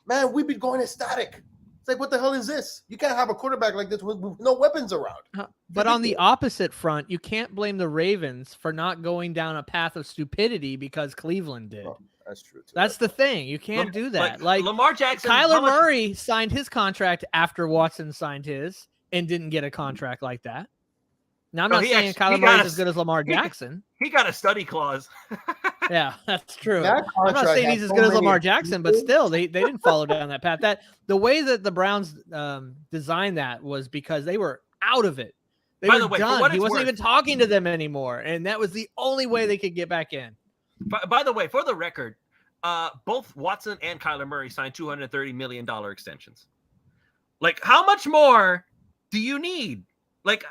man, we'd be going ecstatic. It's like, what the hell is this? You can't have a quarterback like this with no weapons around. But on the opposite front, you can't blame the Ravens for not going down a path of stupidity because Cleveland did. Oh, that's true, too. That's the thing. You can't do that. Like Lamar Jackson. Kyler Murray signed his contract after Watson signed his and didn't get a contract like that. Now, I'm not saying Kyler Murray's as good as Lamar Jackson. He got a study clause. Yeah, that's true. I'm not saying he's as good as Lamar Jackson, but still, they didn't follow down that path. The way that the Browns designed that was because they were out of it. They were done. He wasn't even talking to them anymore, and that was the only way they could get back in. By the way, for the record, both Watson and Kyler Murray signed $230 million extensions. Like, how much more do you need? Like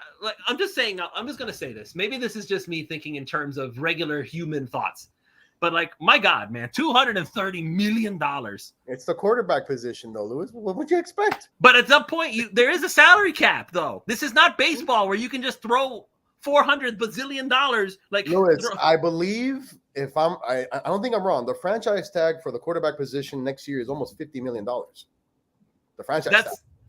I'm just saying, I'm just going to say this. Maybe this is just me thinking in terms of regular human thoughts. But like, my God, man, $230 million. It's the quarterback position, though, Lewis. What would you expect? But at some point, there is a salary cap, though. This is not baseball where you can just throw $400 bazillion. Like, Lewis, I believe I don't think I'm wrong. The franchise tag for the quarterback position next year is almost $50 million. The franchise tag.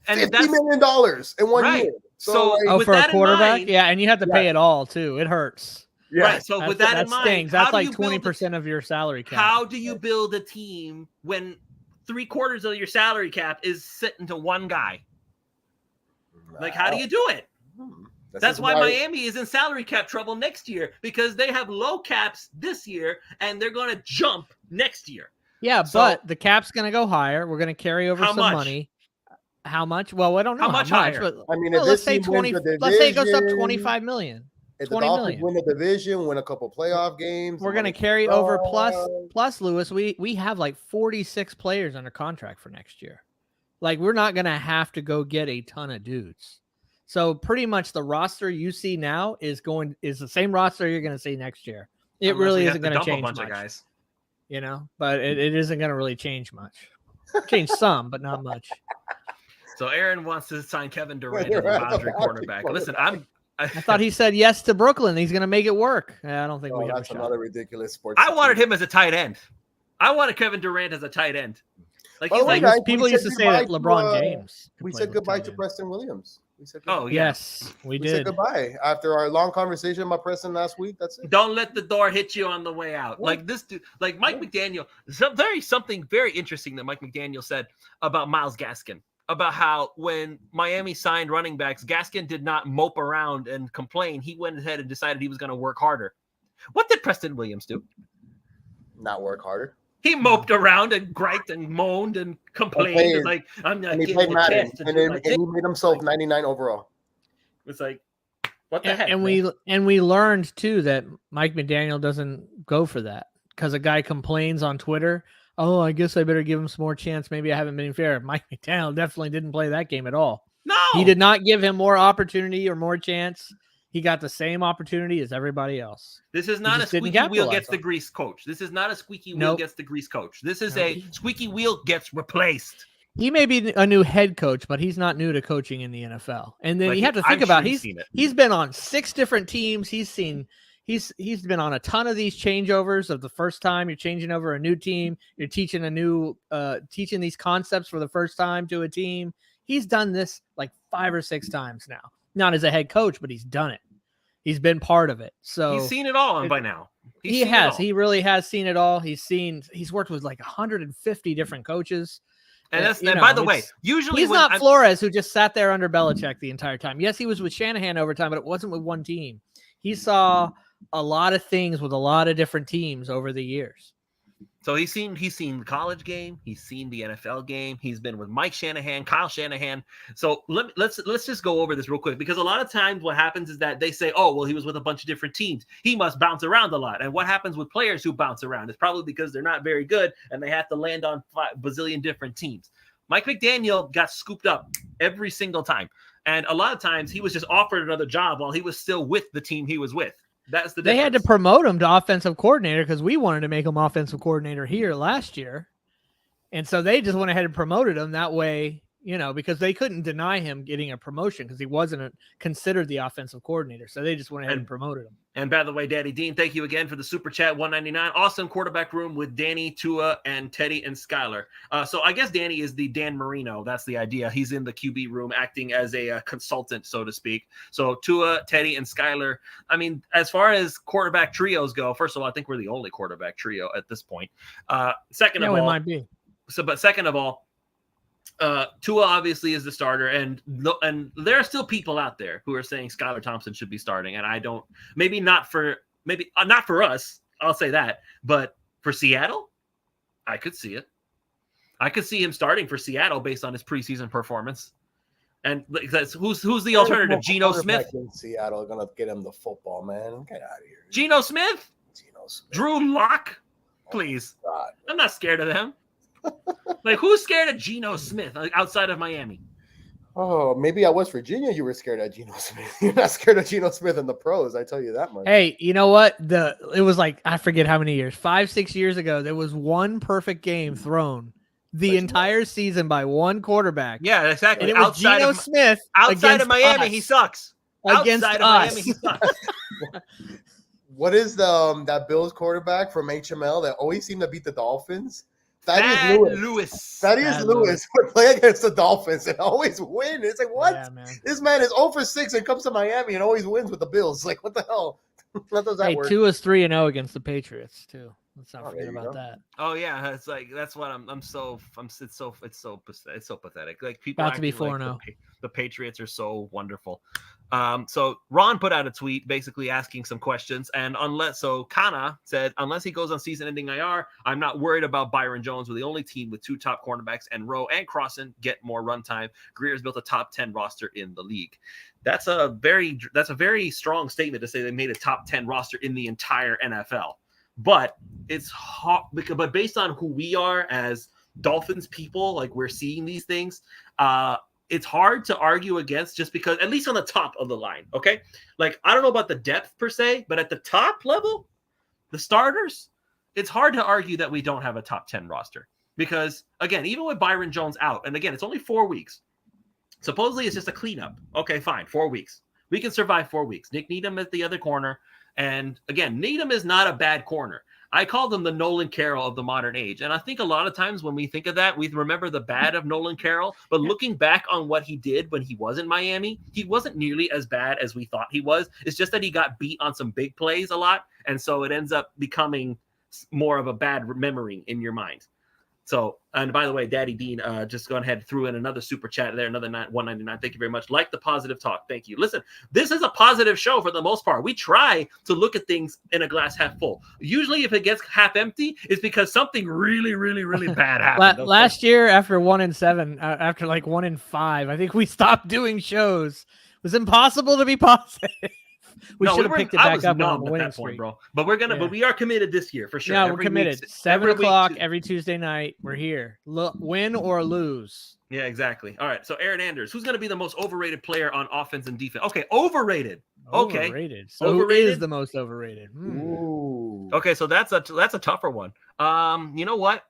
$50 million in 1 year. So with for that a quarterback, in mind, and you have to pay it all too. It hurts. Yeah. Right. So with that in mind, stings. That's like 20% of your salary cap. How do you build a team when 3/4 of your salary cap is sitting to one guy? Like, how do you do it? That's why Miami is in salary cap trouble next year, because they have low caps this year and they're going to jump next year. Yeah, but the cap's going to go higher. We're going to carry over some money. How much? Well, I don't know how much higher. But, I mean, let's say 20. Let's say it goes up 25 million. If the Dolphins win the division, win a couple playoff games, we're going to carry over plus Lewis. We have like 46 players under contract for next year. Like, we're not going to have to go get a ton of dudes. So pretty much the roster you see now is the same roster you're going to see next year. It really isn't going to change much, guys. You know, but it isn't going to really change much. Change some, but not much. So Aaron wants to sign Kevin Durant as a boundary cornerback. Listen, I thought he said yes to Brooklyn. He's going to make it work. I don't think we have that's a shot. Another ridiculous sports. I wanted him as a tight end. I wanted Kevin Durant as a tight end. Like, people used to say that LeBron James. We said goodbye to Preston Williams. Oh, yes, we did. We said goodbye after our long conversation about Preston last week. That's it. Don't let the door hit you on the way out. What? Like this dude, like Mike McDaniel. Something very interesting that Mike McDaniel said about Myles Gaskin, about how when Miami signed running backs, Gaskin did not mope around and complain. He went ahead and decided he was going to work harder. What did Preston Williams do? Not work harder. He moped around and griped and moaned and complained. Like, I'm not getting the chance to do my thing. And he made himself 99 overall. It's like, what the heck? And we learned too that Mike McDaniel doesn't go for that, because a guy complains on Twitter, oh, I guess I better give him some more chance. Maybe I haven't been fair. Mike McDaniel definitely didn't play that game at all. No, he did not give him more opportunity or more chance. He got the same opportunity as everybody else. This is not a squeaky wheel gets the grease coach. This is not a squeaky wheel gets the grease coach. This is a squeaky wheel gets replaced. He may be a new head coach, but he's not new to coaching in the NFL. And then you have to think about he's been on 6 different teams. He's been on a ton of these changeovers of the first time you're changing over a new team. You're teaching teaching these concepts for the first time to a team. He's done this like 5 or 6 times now. Not as a head coach, but he's done it. He's been part of it. So he's seen it all by now. He has. He really has seen it all. He's worked with like 150 different coaches. And by the way, usually he's not Flores, who just sat there under Belichick the entire time. Yes, he was with Shanahan over time, but it wasn't with one team. He saw a lot of things with a lot of different teams over the years. So he's seen the college game, he's seen the NFL game, he's been with Mike Shanahan, Kyle Shanahan. So let's just go over this real quick, because a lot of times what happens is that they say, oh, well, he was with a bunch of different teams, he must bounce around a lot. And what happens with players who bounce around is probably because they're not very good and they have to land on 5 bazillion different teams. Mike McDaniel got scooped up every single time, and a lot of times he was just offered another job while he was still with the team he was with. That's the difference. They had to promote him to offensive coordinator because we wanted to make him offensive coordinator here last year. And so they just went ahead and promoted him that way, because they couldn't deny him getting a promotion because he wasn't considered the offensive coordinator. So they just went ahead and promoted him. And by the way, Daddy Dean, thank you again for the super chat, $1.99. Awesome quarterback room with Danny, Tua, and Teddy and Skyler. So I guess Danny is the Dan Marino. That's the idea. He's in the QB room acting as a consultant, so to speak. So Tua, Teddy, and Skyler. I mean, as far as quarterback trios go, first of all, I think we're the only quarterback trio at this point. Second of all, we might be. But second of all, Tua obviously is the starter, and there are still people out there who are saying Skylar Thompson should be starting, and I don't. Maybe not for us. I'll say that, but for Seattle, I could see it. I could see him starting for Seattle based on his preseason performance. And who's the alternative? Geno Smith in Seattle gonna get him the football, man. Get out of here. Geno Smith, Drew Lock, please. Oh, God, I'm not scared of them. Like, who's scared of Geno Smith outside of Miami? Oh, maybe at West Virginia you were scared of Geno Smith. You're not scared of Geno Smith in the pros, I tell you that much. Hey, you know what? It was like, I forget how many years, 5-6 years ago, there was one perfect game thrown the entire season by one quarterback. Yeah, exactly. And it was Geno Smith outside of Miami, us. he sucks. Against outside us. of Miami, he sucks. What is that Bills quarterback from HML that always seemed to beat the Dolphins? Thad Lewis. Thaddeus Lewis would play against the Dolphins and always win. It's like, what? Yeah, man. This man is 0 for 6 and comes to Miami and always wins with the Bills. Like, what the hell? How does that work? Tua is 3-0 against the Patriots too. Let's not forget there you about go. that. Oh yeah, it's like that's what it's so pathetic. Like people About to be acting like 4-0. the Patriots are so wonderful. So Ron put out a tweet basically asking some questions, and Kana said, unless he goes on season-ending IR, I'm not worried about Byron Jones. We're the only team with 2 top cornerbacks, and Rowe and Crossan get more run time. Greer's built a top 10 roster in the league. That's a very strong statement to say they made a top 10 roster in the entire NFL. But it's hard but based on who we are as Dolphins people, like we're seeing these things, it's hard to argue against, just because, at least on the top of the line, okay? Like, I don't know about the depth per se, but at the top level, the starters, it's hard to argue that we don't have a top 10 roster. Because, again, even with Byron Jones out, and again, it's only 4 weeks. Supposedly it's just a cleanup. Okay, fine, 4 weeks. We can survive 4 weeks. Nick Needham at the other corner. And again, Needham is not a bad corner. I call them the Nolan Carroll of the modern age. And I think a lot of times when we think of that, we remember the bad of Nolan Carroll. But looking back on what he did when he was in Miami, he wasn't nearly as bad as we thought he was. It's just that he got beat on some big plays a lot. And so it ends up becoming more of a bad memory in your mind. So, and by the way, Daddy Dean just gone ahead, threw in another super chat there, another $1.99. Thank you very much. Like the positive talk. Thank you. Listen, this is a positive show for the most part. We try to look at things in a glass half full. Usually if it gets half empty, it's because something really, really, really bad happened. Last year, after 1-7, after like 1-5, I think we stopped doing shows. It was impossible to be positive. We should have picked it back up on the winning streak, bro. But but we are committed this year for sure. Yeah, we're committed. 7 o'clock every Tuesday night. We're here. Win or lose. Yeah, exactly. All right. So Aaron Anders, who's going to be the most overrated player on offense and defense? Okay, overrated. Okay, overrated. So overrated? Who is the most overrated? Ooh. Okay, so that's a tougher one. You know what?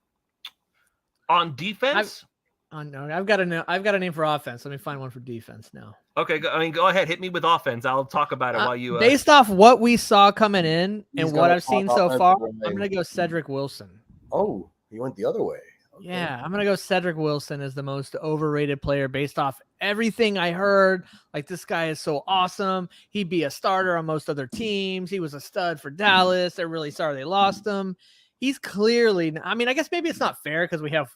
On defense. No, I've got a name for offense. Let me find one for defense now. Okay, go ahead. Hit me with offense. I'll talk about it while you. Based off what we saw coming in and what I've seen so far, I'm going to go Cedric Wilson. Oh, he went the other way. Okay. Yeah, I'm going to go Cedric Wilson as the most overrated player based off everything I heard. Like, this guy is so awesome. He'd be a starter on most other teams. He was a stud for Dallas. They're really sorry they lost him. He's clearly, I mean, I guess maybe it's not fair because we have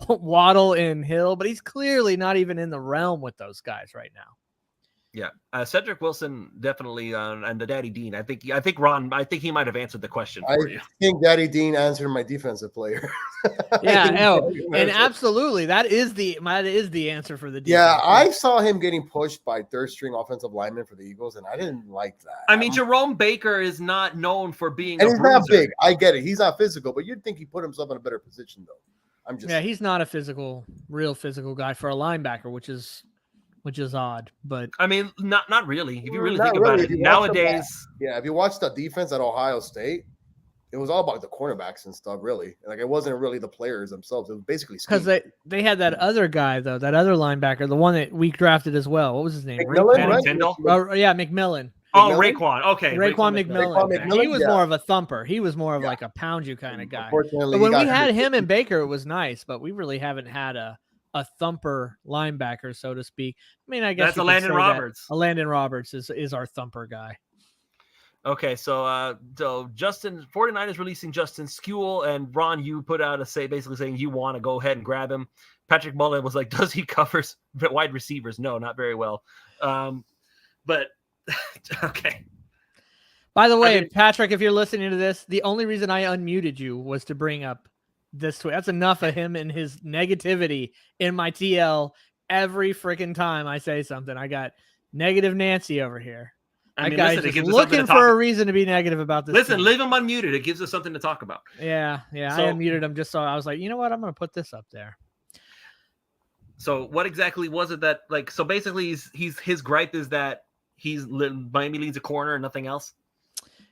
Waddle and Hill, but he's clearly not even in the realm with those guys right now. Yeah, Cedric Wilson definitely, and the Daddy Dean. I think Ron. I think he might have answered the question for you. I think Daddy Dean answered my defensive player. Yeah, and absolutely, that is the answer for the defense. Yeah, I saw him getting pushed by third-string offensive linemen for the Eagles, and I didn't like that. I mean, Jerome Baker is not known for being, and he's not big. I get it; he's not physical, but you'd think he put himself in a better position, though. He's not a real physical guy for a linebacker, which is odd, but I mean, not really. If you really think about it, nowadays, if you watch the defense at Ohio State, it was all about the cornerbacks and stuff. Really, like it wasn't really the players themselves. It was basically because they had that other guy though, that other linebacker, the one that we drafted as well. What was his name? McMillan. Yeah, McMillan. Oh, Raekwon. Okay, Raekwon McMillan. He was more of a thumper. He was more of like a pound you kind of guy. But when we had him and Baker, it was nice, but we really haven't had a thumper linebacker, so to speak. I mean, I guess that's a Landon Roberts. A Landon Roberts is our thumper guy. Okay, so Justin 49 is releasing Justin Skewell, and Ron, you put out basically saying you want to go ahead and grab him. Patrick Mullen was like, does he cover wide receivers? No, not very well. But okay. By the way, Patrick, if you're listening to this, the only reason I unmuted you was to bring up this tweet. That's enough of him and his negativity in my TL every freaking time I say something. I got negative Nancy over here. I mean, listen, it gives looking for a reason to be negative about this. Listen, leave him unmuted. It gives us something to talk about. Yeah. So, I unmuted him just so I was like, you know what? I'm going to put this up there. So what exactly was it that like? So basically, his gripe is that Miami leads a corner and nothing else.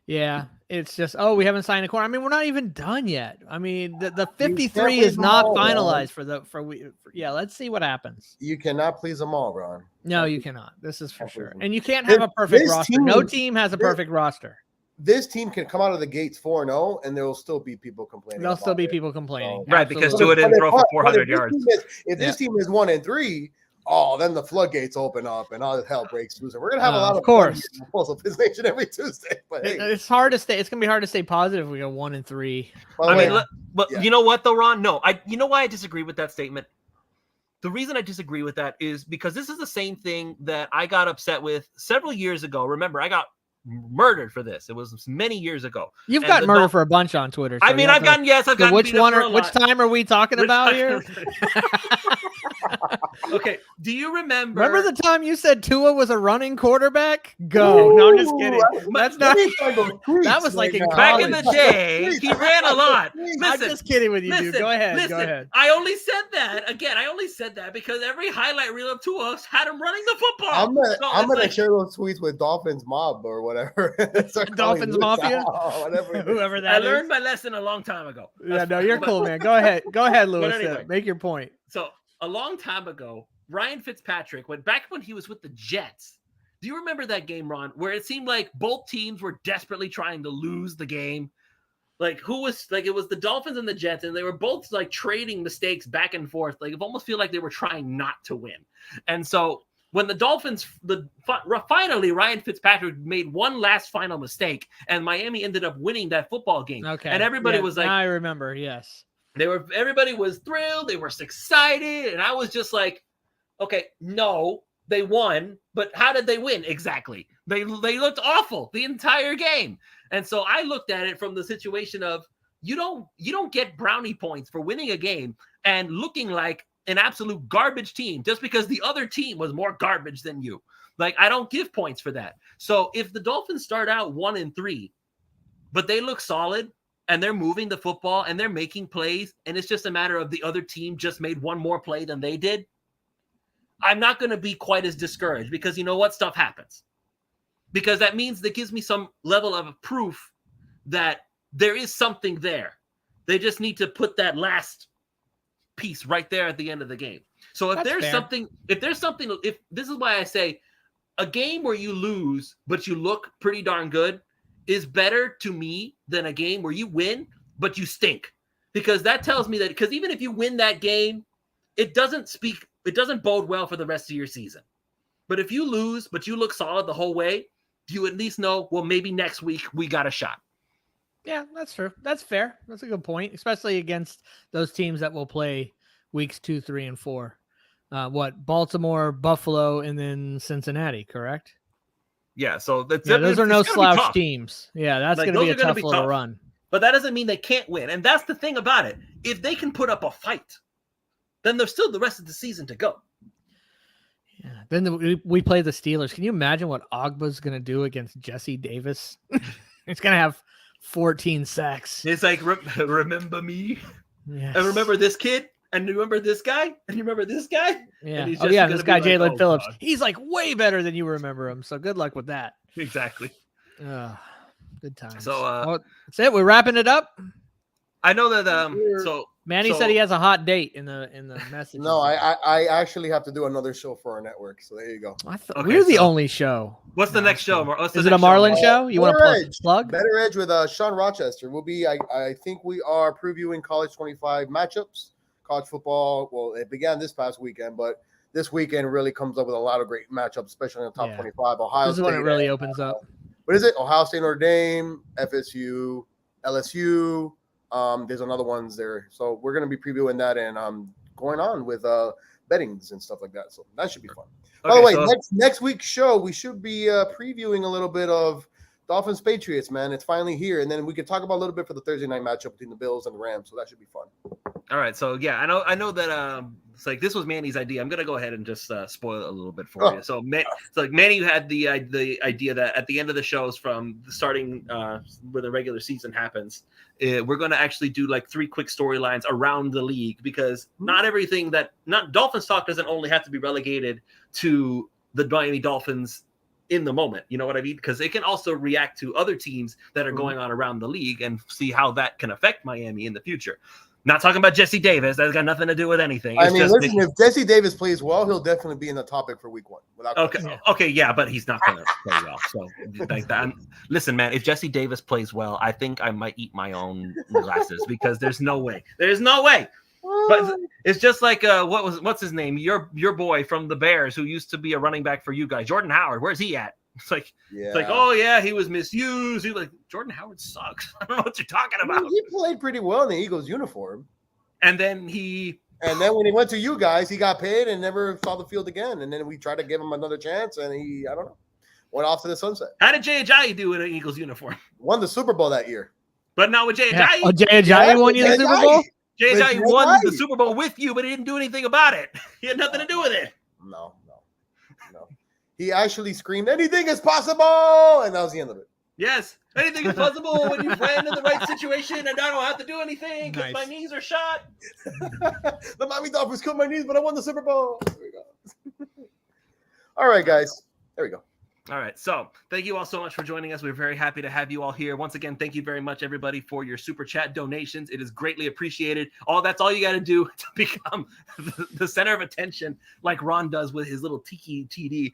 Yeah, it's just we haven't signed a corner. I mean, we're not even done yet. I mean, the 53 please is them not all, finalized yeah. Let's see what happens. You cannot please them all, Ron. No, you cannot. This is for Can't please sure. them. And you can't have a perfect This roster. team- No team has a perfect roster. This team can come out of the gates 4-0, and there will still be people complaining. There'll still be about it. people complaining. Right, because Absolutely. Tua didn't throw for But 400 yards. If this team is 1-3, then the floodgates open up and all hell breaks loose. And we're gonna have a lot of course fun here in this nation every Tuesday. But hey, it's hard to stay. It's gonna be hard to stay positive if we go 1-3. I mean, but yeah. you know what though, Ron? No, you know why I disagree with that statement? The reason I disagree with that is because this is the same thing that I got upset with several years ago. Remember, I got murdered for this. It was many years ago. You've gotten murdered for a bunch on Twitter. So I mean, I've gotten which one? Which time are we talking about here? Okay. Do you remember? Remember the time you said Tua was a running quarterback? Go. No, I'm just kidding. That's not. That was like in back in the day. He ran a lot. Listen, I'm just kidding with you, dude. Go ahead. Go ahead. I only said that again. I only said that because every highlight reel of Tua had him running the football. I'm gonna share those tweets with Dolphins Mob or whatever. Dolphins Mafia, whoever that is. I learned my lesson a long time ago. Yeah, no, you're cool, man. Go ahead, Lewis. Anyway, make your point. So a long time ago, Ryan Fitzpatrick went back when he was with the Jets. Do you remember that game, Ron, where it seemed like both teams were desperately trying to lose the game? Like it was the Dolphins and the Jets, and they were both like trading mistakes back and forth. Like it almost feel like they were trying not to win. And so when the Dolphins, finally Ryan Fitzpatrick made one last final mistake, and Miami ended up winning that football game. Okay, and everybody was like, I remember, yes. Everybody was thrilled. They were excited. And I was just like, okay, no, they won. But how did they win? Exactly. They looked awful the entire game. And so I looked at it from the situation of you don't get brownie points for winning a game and looking like an absolute garbage team just because the other team was more garbage than you. Like, I don't give points for that. So if the Dolphins start out 1-3, but they look solid, and they're moving the football and they're making plays, and it's just a matter of the other team just made one more play than they did, I'm not going to be quite as discouraged because you know what? Stuff happens. Because that means that gives me some level of proof that there is something there. They just need to put that last piece right there at the end of the game. So if this is why I say a game where you lose, but you look pretty darn good, is better to me than a game where you win, but you stink. Because that tells me that, because even if you win that game, it doesn't bode well for the rest of your season. But if you lose, but you look solid the whole way, you at least know, well, maybe next week we got a shot. Yeah, that's true. That's fair. That's a good point, especially against those teams that will play weeks 2, 3, and 4. Baltimore, Buffalo, and then Cincinnati, correct? Yeah, so those are no slouch teams. Yeah, that's going to be a tough little run. But that doesn't mean they can't win. And that's the thing about it. If they can put up a fight, then there's still the rest of the season to go. Yeah. Then we play the Steelers. Can you imagine what Ogba's going to do against Jesse Davis? He's going to have 14 sacks. It's like, remember me? Yes. And remember this kid? And you remember this guy? And you remember this guy? Yeah. This guy, Jalen Phillips. God. He's like way better than you remember him. So good luck with that. Exactly. Good times. So that's it. We're wrapping it up. I know that Manny said he has a hot date in the message. No, I actually have to do another show for our network. So there you go. We're the only show. What's the next show? Is it a Marlin show? You want to plug? Better Edge with Sean Rochester. We'll be. I think we are previewing College 25 matchups. College football. Well, it began this past weekend, but this weekend really comes up with a lot of great matchups, especially in the top 25. Ohio State. This is when it really opens up. What is it? Ohio State, Notre Dame, FSU, LSU. There's another ones there. So we're going to be previewing that and going on with bettings and stuff like that. So that should be fun. Okay, by the way, next week's show, we should be previewing a little bit of Dolphins Patriots, man. It's finally here. And then we can talk about a little bit for the Thursday night matchup between the Bills and the Rams. So that should be fun. All right, so yeah, I know that it's like this was Manny's idea. I'm gonna go ahead and just spoil it a little bit for you. So, Manny had the idea that at the end of the shows, from starting where the regular season happens, we're gonna actually do like 3 quick storylines around the league, because not everything not Dolphins talk doesn't only have to be relegated to the Miami Dolphins in the moment. You know what I mean? Because it can also react to other teams that are going on around the league and see how that can affect Miami in the future. Not talking about Jesse Davis. That's got nothing to do with anything. I mean, listen, if Jesse Davis plays well, he'll definitely be in the topic for week 1. Okay, yeah, but he's not going to play well. So, like that. Listen, man, if Jesse Davis plays well, I think I might eat my own glasses, because there's no way. There's no way. But it's just like what's his name? Your boy from the Bears, who used to be a running back for you guys, Jordan Howard. Where's he at? It's like, oh yeah, he was misused. He's like, Jordan Howard sucks. I don't know what you're talking about. He played pretty well in the Eagles uniform. And then when he went to you guys, he got paid and never saw the field again. And then we tried to give him another chance, and he, I don't know, went off to the sunset. How did Jay Ajayi do in an Eagles uniform? Won the Super Bowl that year. But not with Jay Ajayi. Oh, Jay Ajayi won you the Super Bowl? Jay Ajayi won the Super Bowl with you, but he didn't do anything about it. He had nothing to do with it. No. He actually screamed, "Anything is possible," and that was the end of it. Yes, anything is possible when you land in the right situation, and I don't have to do anything because my knees are shot. The Miami Dolphins killed my knees, but I won the Super Bowl. There we go. All right, guys. There we go. All right. So thank you all so much for joining us. We're very happy to have you all here. Once again, thank you very much, everybody, for your super chat donations. It is greatly appreciated. That's all you got to do to become the center of attention, like Ron does with his little tiki TD.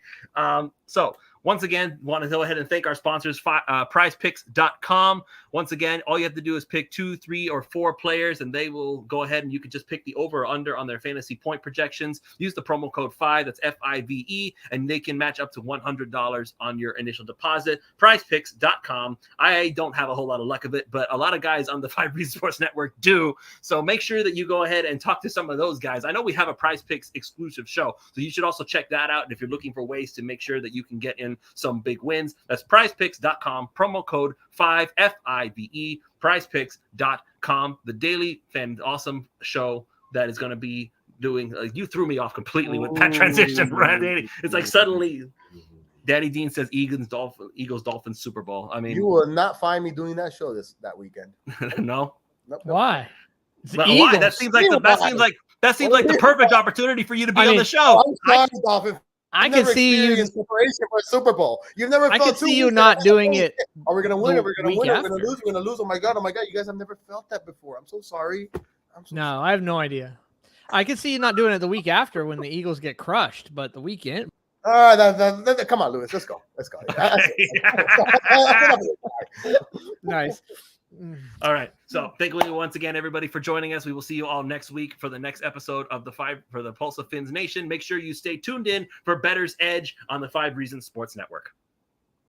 So once again, want to go ahead and thank our sponsors, prizepicks.com. Once again, all you have to do is pick 2, 3, or 4 players, and they will go ahead and you can just pick the over or under on their fantasy point projections. Use the promo code 5, that's FIVE, and they can match up to $100 on your initial deposit. Prizepicks.com. I don't have a whole lot of luck of it, but a lot of guys on the 5 Reasons Sports Network do. So make sure that you go ahead and talk to some of those guys. I know we have a Prize Picks exclusive show, so you should also check that out. And if you're looking for ways to make sure that you can get in some big wins, that's prizepicks.com, promo code 5 FIVE, prizepicks.com, the daily fan awesome show that is going to be doing you threw me off completely with that transition, right, Danny? It's like suddenly Daddy Dean says Eagles Dolphins Super Bowl. I mean, you will not find me doing that show that weekend. No. Nope. Why? Why? That seems like the perfect opportunity for you to be on the show. I'm sorry, Dolphin. I can see you in preparation for a Super Bowl. You've never. I can see you not doing it. Are we gonna win? Are we gonna win? Are we gonna lose? We're gonna lose. Oh my god! You guys have never felt that before. I'm so sorry. No, I have no idea. I can see you not doing it the week after when the Eagles get crushed, but the weekend. Come on, Lewis. Let's go. Nice. All right. So thank you once again, everybody, for joining us. We will see you all next week for the next episode of the Pulse of Fins Nation. Make sure you stay tuned in for Bettor's Edge on the 5 Reasons Sports Network.